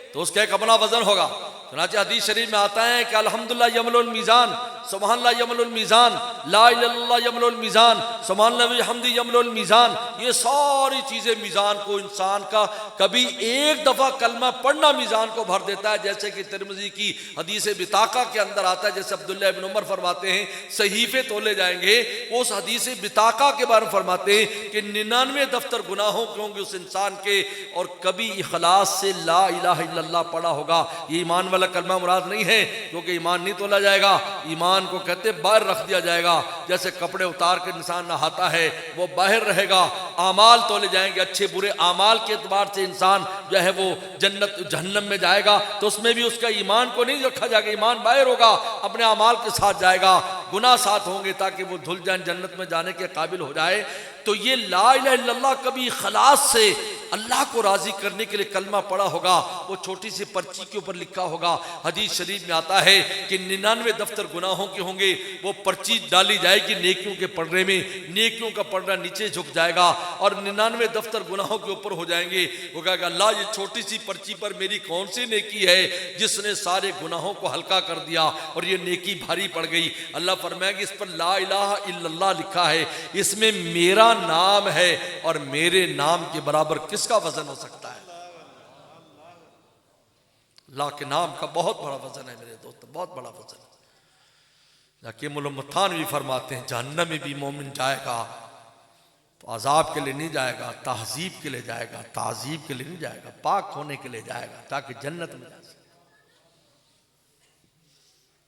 तो उसका एक अपना वजन होगा। चुनांचे हदीस शरीफ में आता है कि अल्हम्दुलिल्लाह यमलुल मीज़ान, सुबहानल्लाह यमलुल मीज़ान, ला इलाहा इल्लल्लाह यमलुल मीज़ान, सुबहानल्लाह बिहम्दी यमलुल मीज़ान, ये सारी चीज़ें मीज़ान को, इंसान का कभी एक दफ़ा कलमा पढ़ना मीज़ान को भर देता है। जैसे कि तिरमिज़ी की हदीस बिताका के अंदर आता है, जैसे अब्दुल्लाह इब्न उमर फरमाते हैं सहीफे तोले जाएंगे, उस हदीस बिताका के बारे में फरमाते हैं कि 99 दफ्तर गुनाहों के होंगे उस इंसान के, और कभी इखलास से ला इलाहा इल्लल्लाह पढ़ा होगा। ये ईमान वाला कलमा मुराद नहीं है, क्योंकि ईमान नहीं तोला जाएगा। ईमान को कहते बाहर रख दिया जाएगा, जैसे कपड़े उतार के इंसान नहाता है वो बाहर रहेगा। आमाल तोले जाएंगे, अच्छे बुरे आमाल के एतबार से इंसान जो है वो जन्नत जहन्नम में जाएगा, तो उसमें भी उसका ईमान को नहीं रखा जाएगा, ईमान बाहर होगा, अपने आमाल के साथ जाएगा, गुनाह साथ होंगे ताकि वो धुल जाए, जन्नत में जाने के काबिल हो जाए। तो ये ला इलाहा इल्लल्लाह कभी इखलास से अल्लाह को राजी करने के लिए कलमा पड़ा होगा, वो छोटी सी पर्ची के ऊपर लिखा होगा। हदीस शरीफ में आता है कि 99 दफ्तर गुनाहों के होंगे, वो पर्ची डाली जाएगी नेकियों के पन्ने में, नेकियों का पन्ना नीचे झुक जाएगा और 99 दफ्तर गुनाहों के ऊपर हो जाएंगे। वो कहेगा अल्लाह ये छोटी सी पर्ची पर मेरी कौन सी नेकी है जिसने सारे गुनाहों को हल्का कर दिया और ये नेकी भारी पड़ गई। अल्लाह फरमाएगा इस पर ला इलाहा इल्लल्लाह लिखा है, इसमें मेरा नाम है और मेरे नाम के बराबर किसका वजन हो सकता है? अल्लाह के नाम का बहुत बड़ा वजन है मेरे दोस्त, बहुत बड़ा वजन है। हकीमुल मुत्तान भी फरमाते हैं जहन्नम में भी मोमिन जाएगा तो अजाब के लिए नहीं जाएगा, तहजीब के लिए जाएगा, ताजीब के लिए नहीं जाएगा, पाक होने के लिए जाएगा ताकि जन्नत में जा सके।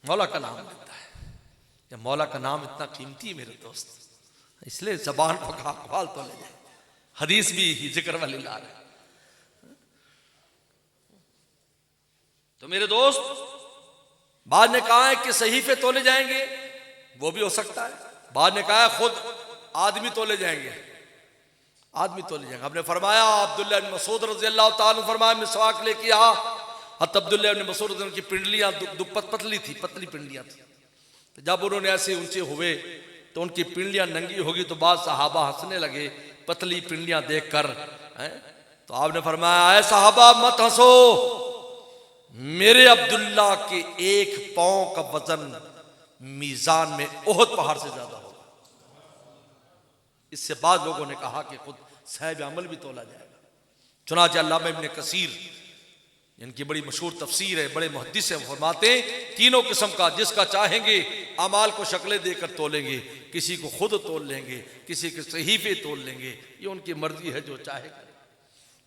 मौला का नाम लेता है, ये मौला का नाम इतना कीमती है मेरे दोस्त, इसलिए जबान को अक़वाल तो ले जाए, हदीस भी जिक्र वाली ला रहे। तो मेरे दोस्त बाद ने कहा है कि सहीफे तोले जाएंगे, वो भी हो सकता है। बाद ने कहा है खुद आदमी तोले जाएंगे, आदमी तोले जाएंगे। आपने फरमाया अब्दुल्लाह इब्न मसूद रज़ियल्लाहु ताला फरमाया मिसवाक लेके आ, हत अब्दुल्लाह इब्न मसूद की पिंडलियां पतली थी, पतली पिंडलियां थी। तो जब उन्होंने ऐसे ऊंचे हुए तो उनकी पिंडलियां नंगी होगी तो बाद सहाबा हंसने लगे पतली पिंडलियां देखकर। तो आपने फरमाया ऐ सहाबा मत हंसो, मेरे अब्दुल्ला के एक पांव का वजन मीजान में ओहद पहाड़ से ज्यादा होगा। इससे बाद लोगों ने कहा कि खुद साहिब अमल भी तोला जाएगा। चुनांचे अल्लामा इब्न कसीर, इनकी बड़ी मशहूर तफसीर है, बड़े मुहद्दिस हैं, फरमाते तीनों किस्म का जिसका चाहेंगे अमाल को शक्लें देकर तोलेंगे, किसी को खुद तोल लेंगे, किसी के सहीफे तोल लेंगे, ये उनकी मर्जी है जो चाहेगा।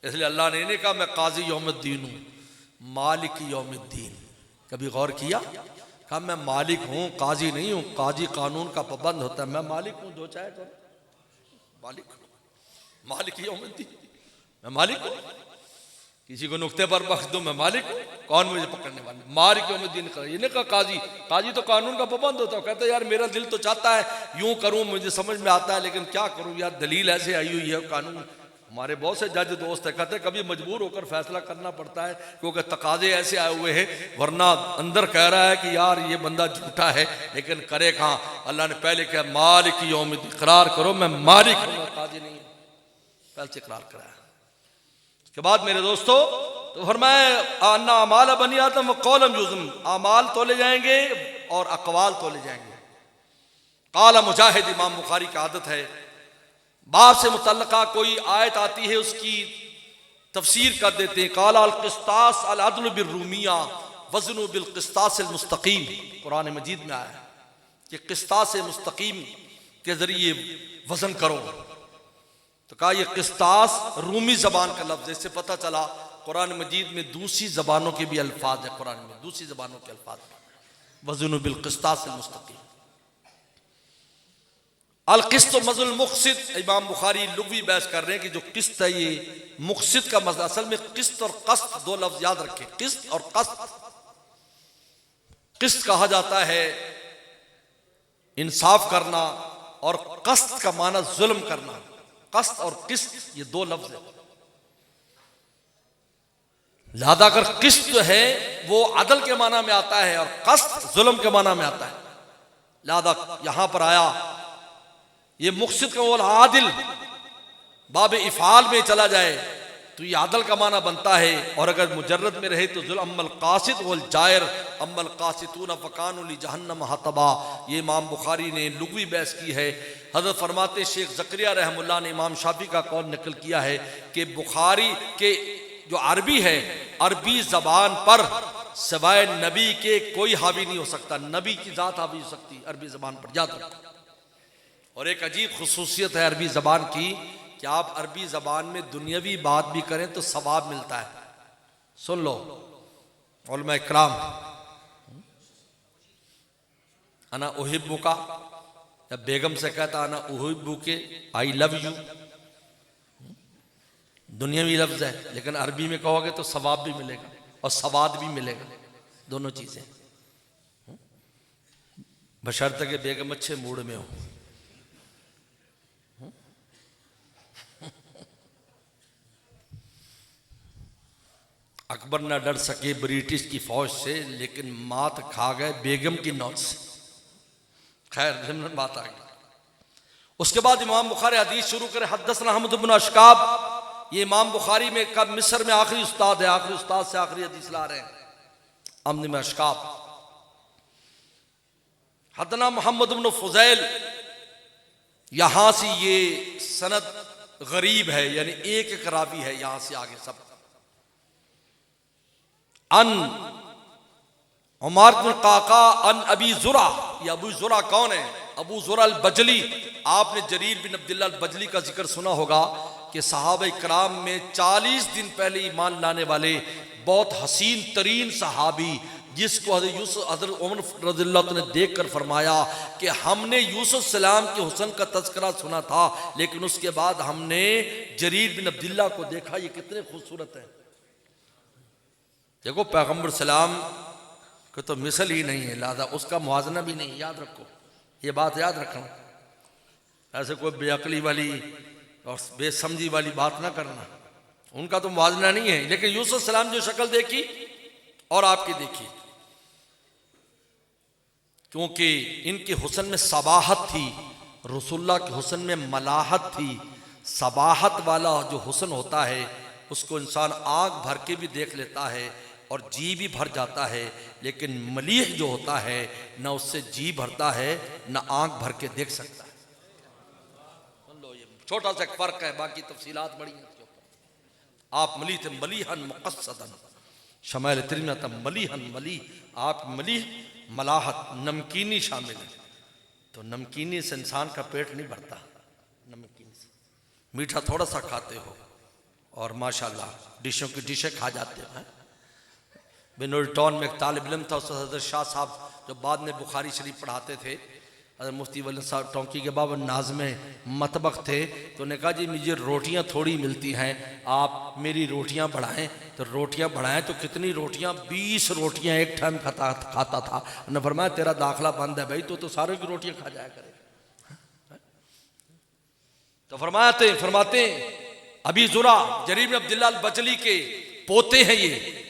इसलिए अल्लाह ने इन्हें कहा मैं काजी यौमुद्दीन हूँ, मालिक यौमुद्दीन। कभी गौर किया? कहा मैं मालिक हूँ, काजी नहीं हूँ। काजी कानून का पाबंद होता है, मैं मालिक हूँ, जो चाहे करो, मालिक हूँ, मालिक यौमुद्दीन, मैं मालिक हूँ। किसी को नुक्ते पर बख्श दो, मैं मालिक हूँ, कौन मुझे पकड़ने वाले? मालिक यौमुद्दीन कर। ये नहीं कहा काजी, काजी तो कानून का पाबंद होता है। कहते यार मेरा दिल तो चाहता है यूं करूं, मुझे समझ में आता है, लेकिन क्या करूं यार, दलील ऐसे आई हुई है, कानून। हमारे बहुत से जज दोस्त है, कहते कभी मजबूर होकर फैसला करना पड़ता है क्योंकि तकाजे ऐसे आए हुए हैं, वरना अंदर कह रहा है कि यार ये बंदा झूठा है, लेकिन करे कहाँ। अल्लाह ने पहले कहा मालिक यौमुद्दीन, इकरार करो मैं मालिक हूँ, मैं काजी नहीं हूँ, पहले से इकरार कराया। के बाद मेरे दोस्तों तो फरमाए अन्ना अमाल बनी आदम व कौलम युज़म, अमाल तोले जाएंगे और अक़वाल तोले जाएंगे। काला मुजाहिद, इमाम बुखारी की आदत है बाप से मुतल्लका कोई आयत आती है उसकी तफसीर कर देते हैं। काला अल क़िस्तास अल अदल बिर्रूमिया वज़नु बिल क़िस्तास अल मुस्तक़ीम, कुरान मजीद में आया है कि क़िस्तास मुस्तक़ीम के जरिए वज़न करो। तो कहा ये क़िस्तास रूमी ज़बान का लफ्ज़ है, इससे पता चला कुरान मजीद में दूसरी ज़बानों के भी अल्फाज है, कुरान में दूसरी ज़बानों के अल्फाज, वज़नु बिल क़िस्तास अल मुस्तक़ीम। अल क़िस्त मज़ुल मुक़सिद, इमाम बुखारी लुग़वी बहस कर रहे हैं कि जो क़िस्त है ये मुक़सिद का मज़ा, असल में क़िस्त और क़स्त दो लफ्ज़ याद रखें, क़िस्त और क़स्त। क़िस्त कहा जाता है इंसाफ करना और क़स्त का माना जुल्म करना। क़स्त और क़िस्त ये दो लफ्ज़ है, लिहाजा अगर क़िस्त है वो अदल के माना में आता है और क़स्त जुल्म के माना में आता है। लिहाजा यहां पर आया ये मुक़सिद का बोल आदिल बाब इफ़ाल में चला जाए तो ये आदल का माना बनता है। और अगर मुजर्रद में रहे तो जुल अम्मल कासिद वल जायर अम्मल कासितून फ़कानु ली जहन्नम हतबा। ये इमाम बुखारी ने लुग़वी बहस की है। हज़रत फरमाते शेख ज़करिया रहमुल्लाह ने इमाम शाफी का कौल नकल किया है कि बुखारी के जो अरबी है, अरबी ज़बान पर सिवाय नबी के कोई हावी नहीं हो सकता। नबी की ज़ात हावी हो सकती अरबी ज़बान पर, याद रखो। और एक अजीब खुसूसियत है अरबी ज़बान की कि आप अरबी ज़बान में दुनियावी बात भी करें तो सवाब मिलता है। सुन लो उलमा इकराम, अना उहिब्बु का, जब बेगम से कहता अना उहिब्बु के, आई लव यू, दुनियावी लफ्ज़ है, लेकिन अरबी में कहोगे तो सवाब भी मिलेगा और सवाद भी मिलेगा, दोनों चीज़ें, बशर्ते कि बेगम अच्छे मूड में हो। अकबर ना डर सके ब्रिटिश की फौज से, लेकिन मात खा गए बेगम की नौज से। खैर ज़िम्मन बात आ गई। उसके बाद इमाम बुखारी हदीस शुरू करे, हद्दसना अहमद इब्न अशकाब। ये इमाम बुखारी में कब मिस्र में आखिरी उस्ताद है, आखिरी उस्ताद से आखिरी हदीस ला रहे हैं, अहमद इब्न अशकाब। हदना मोहम्मद इब्न फुज़ैल, यहां से ये सनद गरीब है, यानी एक एक रावी है, यहां से आगे सब। अन उमर बिन काका अन अबी जुरा, ये अबू जुरा कौन है? अबू जुरा अल बजली। आपने जरीर बिन अब्दुल्लाह अल बजली का जिक्र सुना होगा कि सहाबा इकराम में 40 दिन पहले ईमान लाने वाले बहुत हसीन तरीन सहाबी, जिसको हज़रत यूसुफ हज़रत उमर रज़ियल्लाहु अन्हु ने देख कर फरमाया कि हमने यूसुफ सलाम के हुस्न का तज़किरा सुना था, लेकिन उसके बाद हमने जरीर बिन अब्दुल्लाह को देखा, ये कितने खूबसूरत हैं। देखो पैगम्बर सलाम को तो मिसल ही नहीं है, लिहाजा उसका मुआजना भी नहीं, याद रखो, ये बात याद रखना। ऐसे कोई बेअक्ली वाली और बेसमझी वाली बात ना करना, उनका तो मुआजना नहीं है। लेकिन यूसुफ सलाम जो शक्ल देखी और आपकी देखी, क्योंकि इनके हुस्न में सबाहत थी, रसूलुल्लाह के हुस्न में मलाहत थी। सबाहत वाला जो हुस्न होता है उसको इंसान आँख भर के भी देख लेता है और जी भी भर जाता है, लेकिन मलीह जो होता है न उससे जी भरता है न आँख भर के देख सकता है। सुन लो, ये छोटा सा फर्क है, बाकी तफसीलात बड़ी हैं इसके ऊपर। आप मली थे मलीहन मुक़स्सदन, शमाइल तिरमिज़ी था मलीहन मली, आप मलीह मलाहत नमकीनी शामिल है। तो नमकीनी से इंसान का पेट नहीं भरता, नमकीन से मीठा थोड़ा सा खाते हो और माशाल्लाह डिशों की डिशें खा जाते हैं। बिनोरी टाउन में एक तालिब इल्म था, उससे हज़रत शाह साहब जो बाद में बुखारी शरीफ पढ़ाते थे, हज़रत मुफ्ती वली साहब टोंकी के बाबा नाज़मे मतबख थे, तो उन्होंने कहा जी मुझे रोटियां थोड़ी मिलती हैं, आप मेरी रोटियां बढ़ाएं। तो रोटियां बढ़ाएं तो कितनी रोटियां? 20 रोटियां एक टाइम खाता था। उन्होंने फरमाया तेरा दाखला बंद है भाई, तो सारे की रोटियां खा जाया करे। तो फरमाते अबी जुरा जरीर बिन अब्दुल्लाह अल बजली के पोते हैं ये।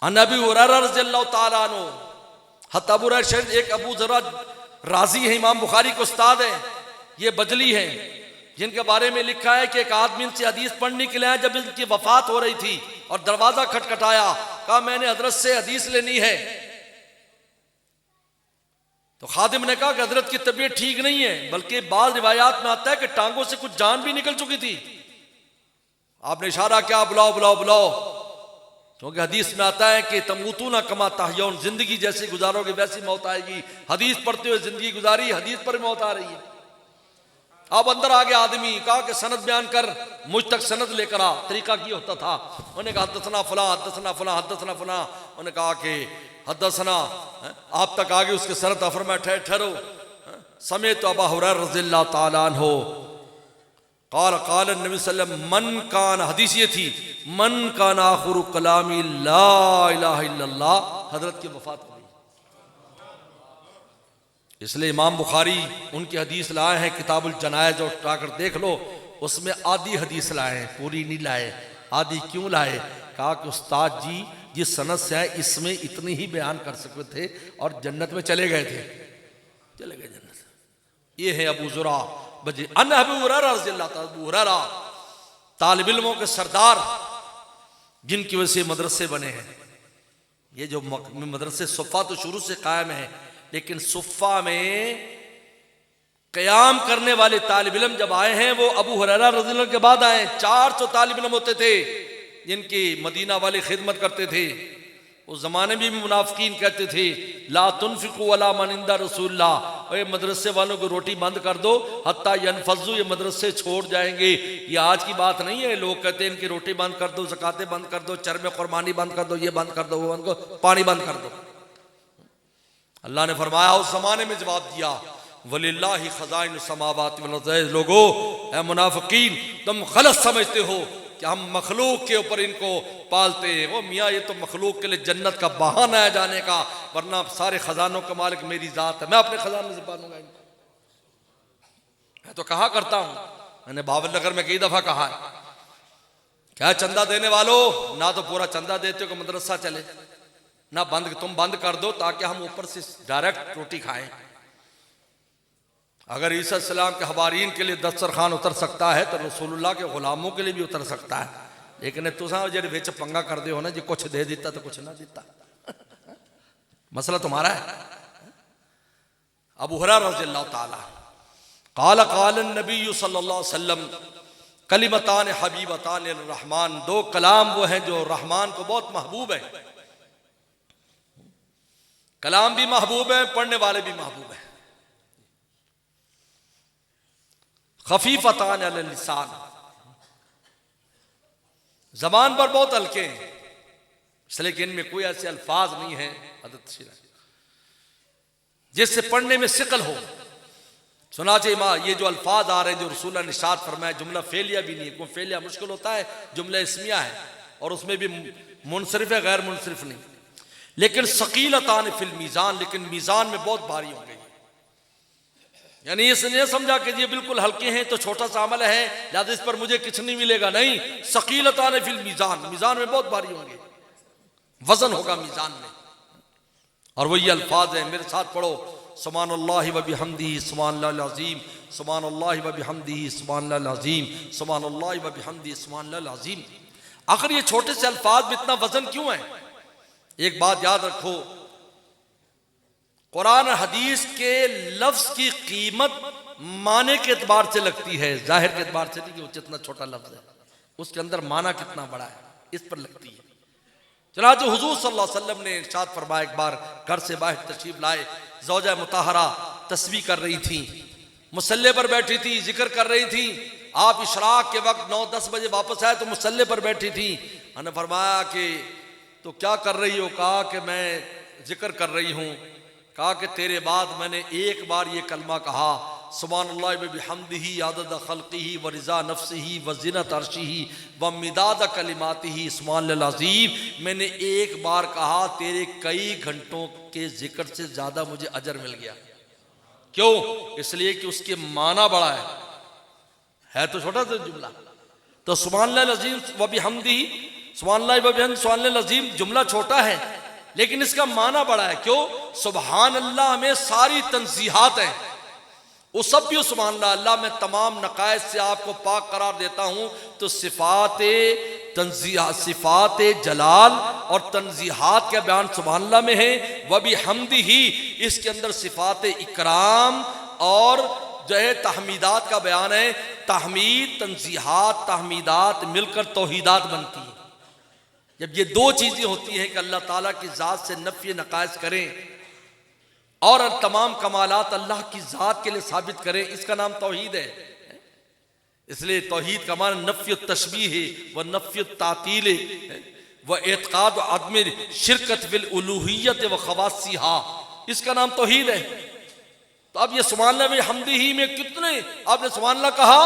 अनबी हुरैरा रज़ियल्लाहु ताला अन्हु, हत्ता अबू हुरैरा शरीफ एक अबू ज़ुरा राजी है, इमाम बुखारी के उस्ताद है, ये बजली हैं, जिनके बारे में लिखा है कि एक आदमी इनसे हदीस पढ़ने के लिए आया। जब इनकी वफात हो रही थी और दरवाजा खटखटाया, कहा मैंने हजरत से हदीस लेनी है। तो खादिम ने कहा कि हजरत की तबीयत ठीक नहीं है, बल्कि बाद रिवायात में आता है कि टांगों से कुछ जान भी निकल चुकी थी। आपने इशारा क्या, बुलाओ बुलाओ बुलाओ, क्योंकि हदीस में आता है कि तमूतू ना कमा तहयौन, जिंदगी जैसी गुजारोगे वैसी मौत आएगी। हदीस पढ़ते हुए जिंदगी गुजारी, हदीस पर मौत आ रही है। अब अंदर आ गया आदमी, कहा कि सनद बयान कर, मुझ तक सनद लेकर आ। तरीका की होता था, उन्होंने कहा हद्दसना फला हद्दसना फला हद्दसना फला, उन्होंने कहा कि हद्दसना आप तक आ गए, उसके सनद फरमाया ठहरो, समय तो अबू हुरैरा रज़ियल्लाहु ताला अन्हु काल काल नबी सल्लल्लाहु अलैहि वसल्लम मन कान, हदीस ये थी मन कान आखिरु कलामी ला इलाहा इल्लल्लाह, हजरत की वफात हो गई। इसलिए इमाम बुखारी उनकी हदीस लाए हैं किताबुल जनाइज, और उठाकर देख लो, उसमें आधी हदीस लाए हैं, पूरी नहीं लाए। आधी क्यों लाए? कहा कि उस्ताद जी जिस सनद से है इसमें इतनी ही बयान कर सकते थे और जन्नत में चले गए थे, चले गए जन्नत। ये है अबू ज़ुरा बजी अन अबू हुरैरा रज़ियल्लाहु ताला, अबू हुरैरा तालिब इल्मों के सरदार जिनकी वजह से मदरसे बने हैं। ये जो मदरसे सुफ़ा तो शुरू से कायम है, लेकिन सुफ़ा में क़याम करने वाले तालिब इल्म जब आए हैं वो अबू हुरैरा रज़ियल्लाहु अन्हु के बाद आए। 400 तालिब इल्म होते थे जिनकी मदीना वाले खिदमत करते थे। उस जमाने में भी मुनाफिकीन कहते थे ला तुनफिकू अला मन इंदा रसूलुल्लाह, ये मदरसे वालों को रोटी बंद कर दो हत्ता यनफजू, ये मदरसे छोड़ जाएंगे। ये आज की बात नहीं है। लोग कहते हैं इनकी रोटी बंद कर दो, ज़कातें बंद कर दो, चरमे कुर्बानी बंद कर दो, ये बंद कर दो, वो बंद कर, पानी बंद कर दो। अल्लाह ने फरमाया उस जमाने में जवाब दिया वलिल्लाहि खज़ाइनु समावाति वल अर्ज़, लोगो ऐ मुनाफिकीन तुम गलत समझते हो कि हम मखलूक के ऊपर इनको पालते हैं। वो मियाँ ये तो मखलूक के लिए जन्नत का बहाना है जाने का, वरना सारे खजानों का मालिक मेरी जात है, मैं अपने खजाने से पालूंगा इनको। मैं तो कहा करता हूं, मैंने बावल नगर में कई दफा कहा है, क्या चंदा देने वालों, ना तो पूरा चंदा देते हो कि मदरसा चले, ना बंद, तुम बंद कर दो ताकि हम ऊपर से डायरेक्ट रोटी खाएं। अगर ईसा सलाम के हवारीन के लिए दस्तरखान उतर सकता है तो रसूलुल्लाह के गुलामों के लिए भी उतर सकता है। लेकिन तुसा जो विच पंगा कर दे हो ना जी, कुछ दे देता तो कुछ ना देता मसला तुम्हारा है। अबू हुरैरा रज़ियल्लाहु ताला क़ाल क़ाल नबी सल्लल्लाहु अलैहि वसल्लम कलिमतान हबीबतान रहमान, दो कलाम वो हैं जो रहमान को बहुत महबूब है। कलाम भी महबूब है, पढ़ने वाले भी महबूब है। खफीफतान अल लिसान, जबान पर बहुत हल्के हैं, इसलिए कि इनमें कोई ऐसे अल्फाज नहीं है जिससे पढ़ने में सिकल हो। सुना चाहिए ये जो अल्फाज आ रहे हैं जो रसूलुल्लाह ने इरशाद फरमाया, जुमला फेलिया भी नहीं है। कोई फेलिया मुश्किल होता है, जुमला इस्मिया है और उसमें भी मुनसरिफ है, गैर मुनसरिफ नहीं। लेकिन सकीलतान फिल मीज़ान, लेकिन मीज़ान में बहुत भारी होंगे। यानी ये समझा कि ये बिल्कुल हल्के हैं तो छोटा सा अमल है लिहाजा इस पर मुझे कुछ नहीं मिलेगा, नहीं, सकीलतान फिल मीज़ान, मीज़ान में बहुत भारी होंगे, वजन होगा मीज़ान में। और वही अल्फाज है, मेरे साथ पढ़ो, सुब्हानल्लाहि व बिहम्दिही सुब्हानल्लाहिल अज़ीम, सुब्हानल्लाहि व बिहम्दिही सुब्हानल्लाहिल अज़ीम, सुब्हानल्लाहि व बिहम्दिही सुब्हानल्लाहिल अज़ीम। आखिर ये छोटे से अल्फाज में इतना वजन क्यों है? एक बात याद रखो, कुरान हदीस के लफ्ज की कीमत माने के एतबार से लगती है, जाहिर के एतबार से नहीं कि वो कितना छोटा लफ्ज है, उसके अंदर माना कितना बड़ा है, इस पर लगती है। चनाचे हुजूर सल्लल्लाहु अलैहि वसल्लम ने इरशाद फरमाया, एक बार घर से बाहर तशरीफ लाए, ज़ौजा मुताहरा तस्बीह कर रही थी, मुसल्ले पर बैठी थी, जिक्र कर रही थी। आप इशराक के वक्त 9-10 बजे वापस आए तो मुसल्ले पर बैठी थी। मैंने फरमाया कि तो क्या कर रही हो? कहा कि मैं जिक्र कर रही हूँ। कहा कि तेरे बाद मैंने एक बार ये कलमा कहा, सुब्हानल्लाहि व बिहम्दिही अदद खल्क़िही व रिज़ा नफ्सिही व ज़िनत अर्शिही व मिदाद कलिमातिही सुब्हानल्लाहिल अज़ीम। मैंने एक बार कहा, तेरे कई घंटों के जिक्र से ज़्यादा मुझे अजर मिल गया। क्यों? इसलिए कि उसके माना बड़ा है तो छोटा सा जुमला। तो सुब्हानल्लाहिल अज़ीम व बिहम्दिही, सुब्हानल्लाहि व बिहम्दिही सुब्हानल्लाहिल अज़ीम जुमला छोटा है लेकिन इसका माना बड़ा है। क्यों? सुबहान अल्लाह में सारी तंज़ीहात हैं, वो सब भी सुबहान अल्लाह, अल्लाह मैं तमाम नकायस से आपको पाक करार देता हूँ। तो सिफ़ात जलाल और तंज़ीहात का बयान सुबहान अल्लाह में है। वह भी हमदी ही, इसके अंदर सिफ़ात इकराम और जो है तहमीदात का बयान है। तहमीद, तंज़ीहात, तहमीदात मिलकर तौहीदात बनती है। जब ये दो चीजें होती हैं कि अल्लाह ताला की ज़ात से नफ़ी नकायस करें और तमाम कमालात अल्लाह की ज़ात के लिए साबित करें, इसका नाम तौहीद है। इसलिए तौहीद का माना नफ़ी तशबीह है व नफ़ी तातील व एतक़ाद व अदम शिरकत बिल उलूहियत व ख़वासिहा, इसका नाम तौहीद है। तो अब ये सुब्हानल्लाह में हमदी में कितने आपने सुब्हानल्लाह कहा,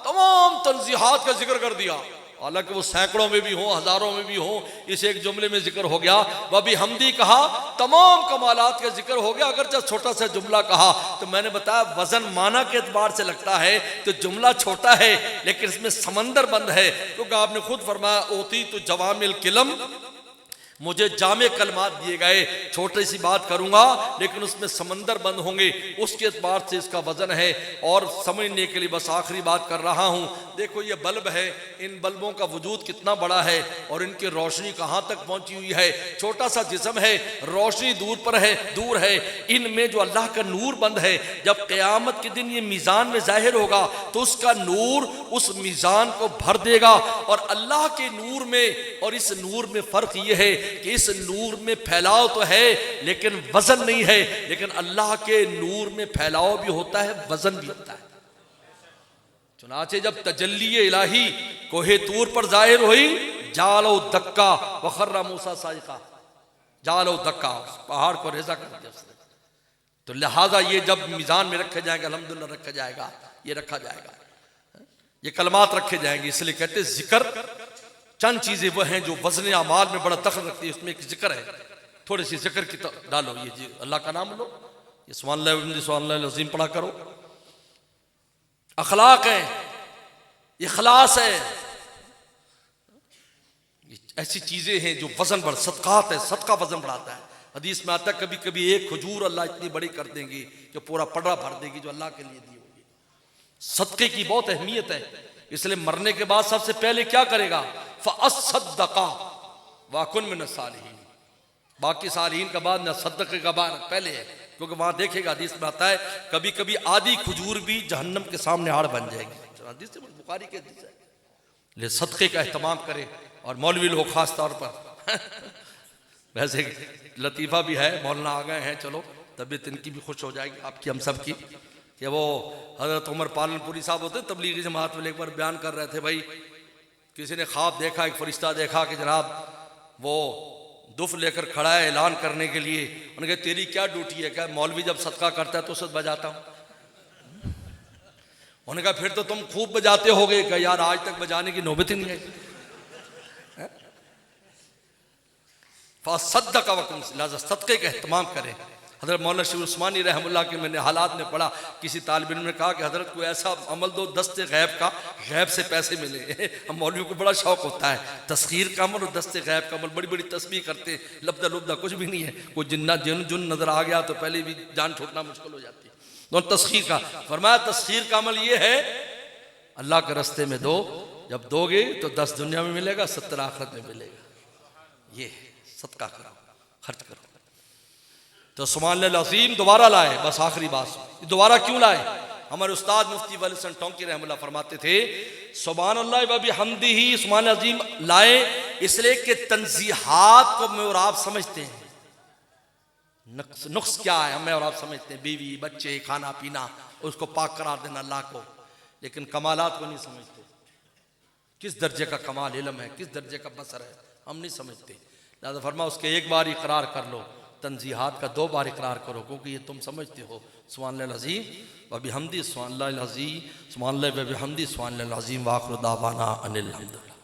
तमाम तंज़ीहात का जिक्र कर दिया, हालांकि वो सैकड़ों में भी हो, हजारों में भी हो, इस एक जुमले में जिक्र हो गया। वह भी हमदी कहा, तमाम कमालात का जिक्र हो गया। अगर जब छोटा सा जुमला कहा तो मैंने बताया वजन माना के एतबार से लगता है तो जुमला छोटा है लेकिन इसमें समंदर बंद है, क्योंकि आपने खुद फरमाया ओती तो जवामिल किलम मुझे जामे कलमात दिए गए, छोटी सी बात करूंगा लेकिन उसमें समंदर बंद होंगे, उसके एतबार से इसका वजन है। और समझने के लिए बस आखिरी बात कर रहा हूं। देखो ये बल्ब है, इन बल्बों का वजूद कितना बड़ा है और इनकी रोशनी कहां तक पहुंची हुई है। छोटा सा जिस्म है, रोशनी दूर है, इनमें जो अल्लाह का नूर बंद है, जब क़यामत के दिन ये मीज़ान में जाहिर होगा तो उसका नूर उस मीज़ान को भर देगा। और अल्लाह के नूर में और इस नूर में फ़र्क ये है कि इस नूर में फैलाव तो है लेकिन वजन नहीं है, लेकिन अल्लाह के नूर में फैलाव भी होता है, वजन भी होता है। चुनाचे जब तजल्ली इलाही कोहे तूर पर जाहिर हुई, जालो दक्का वखर्रा मूसा साइका, जालो दक्का, पहाड़ को रेजा कर दिया उसने। तो लिहाजा ये जब मीज़ान में रखे जाएंगे, अल्हम्दुलिल्लाह रखा जाएगा, ये रखा जाएगा, ये कलमात रखे जाएंगे। इसलिए कहते जिक्र, चंद चीजें वो हैं जो वज़न अमाल में बड़ा दखल रखती है। उसमें एक जिक्र है, थोड़ी सी जिक्र की डालो, ये अल्लाह का नाम लो, ये सुभान अज़ीम पढ़ा करो। अखलाक है, इखलास है, ऐसी चीजें हैं जो वजन बढ़, सदकात है, सदका वजन बढ़ाता है। हदीस में आता है कभी कभी एक खजूर अल्लाह इतनी बड़ी कर देंगी जो पूरा पड़ा भर देगी, जो अल्लाह के लिए दी होगी। सदके की बहुत अहमियत है, इसलिए मरने के बाद सबसे पहले क्या करेगा, फ़अस्सद्दक़ा वाकुन मिन सालिहीन। बाकी सालिहीन का बाद न सदक़े का बाद पहले है, क्योंकि वहां देखेगा हदीस में आता है कभी कभी आधी खजूर भी जहन्नम के सामने हाड़ बन जाएगी। हदीस बुखारी के हदीस है। ले सदक़े का एहतमाम करे, और मौलवी लोग खास तौर पर वैसे लतीफ़ा भी है, मौलाना आ गए हैं, चलो तबीयत इनकी भी खुश हो जाएगी, आपकी हम सब की, कि वो हज़रत उमर पालनपुरी साहब होते तबलीगी जमात में एक बार बयान कर रहे थे, भाई किसी ने ख्वाब देखा, एक फरिश्ता देखा कि जनाब वो दुफ लेकर खड़ा है ऐलान करने के लिए। उन्होंने कहा तेरी क्या ड्यूटी है? क्या मौलवी जब सदका करता है तो उसे बजाता हूँ। उन्होंने कहा फिर तो तुम खूब बजाते होगे। क्या यार आज तक बजाने की नौबत ही नहीं आई। फ़अस्सद्दक़ा वकुन, लिहाजा सदक़े का एहतमाम करें। हज़रत मौलाना शफी उस्मानी रहमतुल्लाह के मैंने हालात में पढ़ा, किसी तालिब इल्म ने कहा कि हज़रत को ऐसा अमल दो दस्ते गैब का, गैब से पैसे मिले। हम मौलवियों को बड़ा शौक होता है तस्खीर का अमल और दस्ते गैब का अमल, बड़ी बड़ी तस्बीह करते हैं, लब्दा लुब्दा कुछ भी नहीं है। कोई जिन्ना जुन नजर आ गया तो पहले भी जान छूटना मुश्किल हो जाती है। तो तस्खीर का फरमाया, तस्खीर का अमल ये है अल्लाह के रस्ते में दो, जब दोगे तो 10 दुनिया में मिलेगा, 70 आखिरत में मिलेगा। ये सदका करो, खर्च करो। तो सुभान अज़ीम दोबारा लाए, बस आखिरी बात, दोबारा क्यों लाए? हमारे उस्ताद मुफ्ती वली हसन टोंकी रहमतुल्लाह फरमाते थे सुभान अल्लाह व बिहम्दिही, सुभान अज़ीम लाए इसलिए कि तंज़ीहात को मैं और आप समझते हैं, नुक्स क्या है हमें और आप समझते हैं, बीवी बच्चे खाना पीना, उसको पाक करार देना अल्लाह को, लेकिन कमालात को नहीं समझते। किस दर्जे का कमाल इल्म है, किस दर्जे का बसर है, हम नहीं समझते। लिहाजा फरमा उसके एक बार इकरार कर लो, तंज़ीहात का 2 बार इकरार करो, क्योंकि ये तुम समझते हो। सुभानल्लाह अज़ीम व बिहम्दी, सुभानल्लाह अज़ीम, सुभानल्लाह व बिहम्दी, सुभानल्लाह अज़ीम, व आखिरु दावाना अनिल हम्दुलिल्लाह।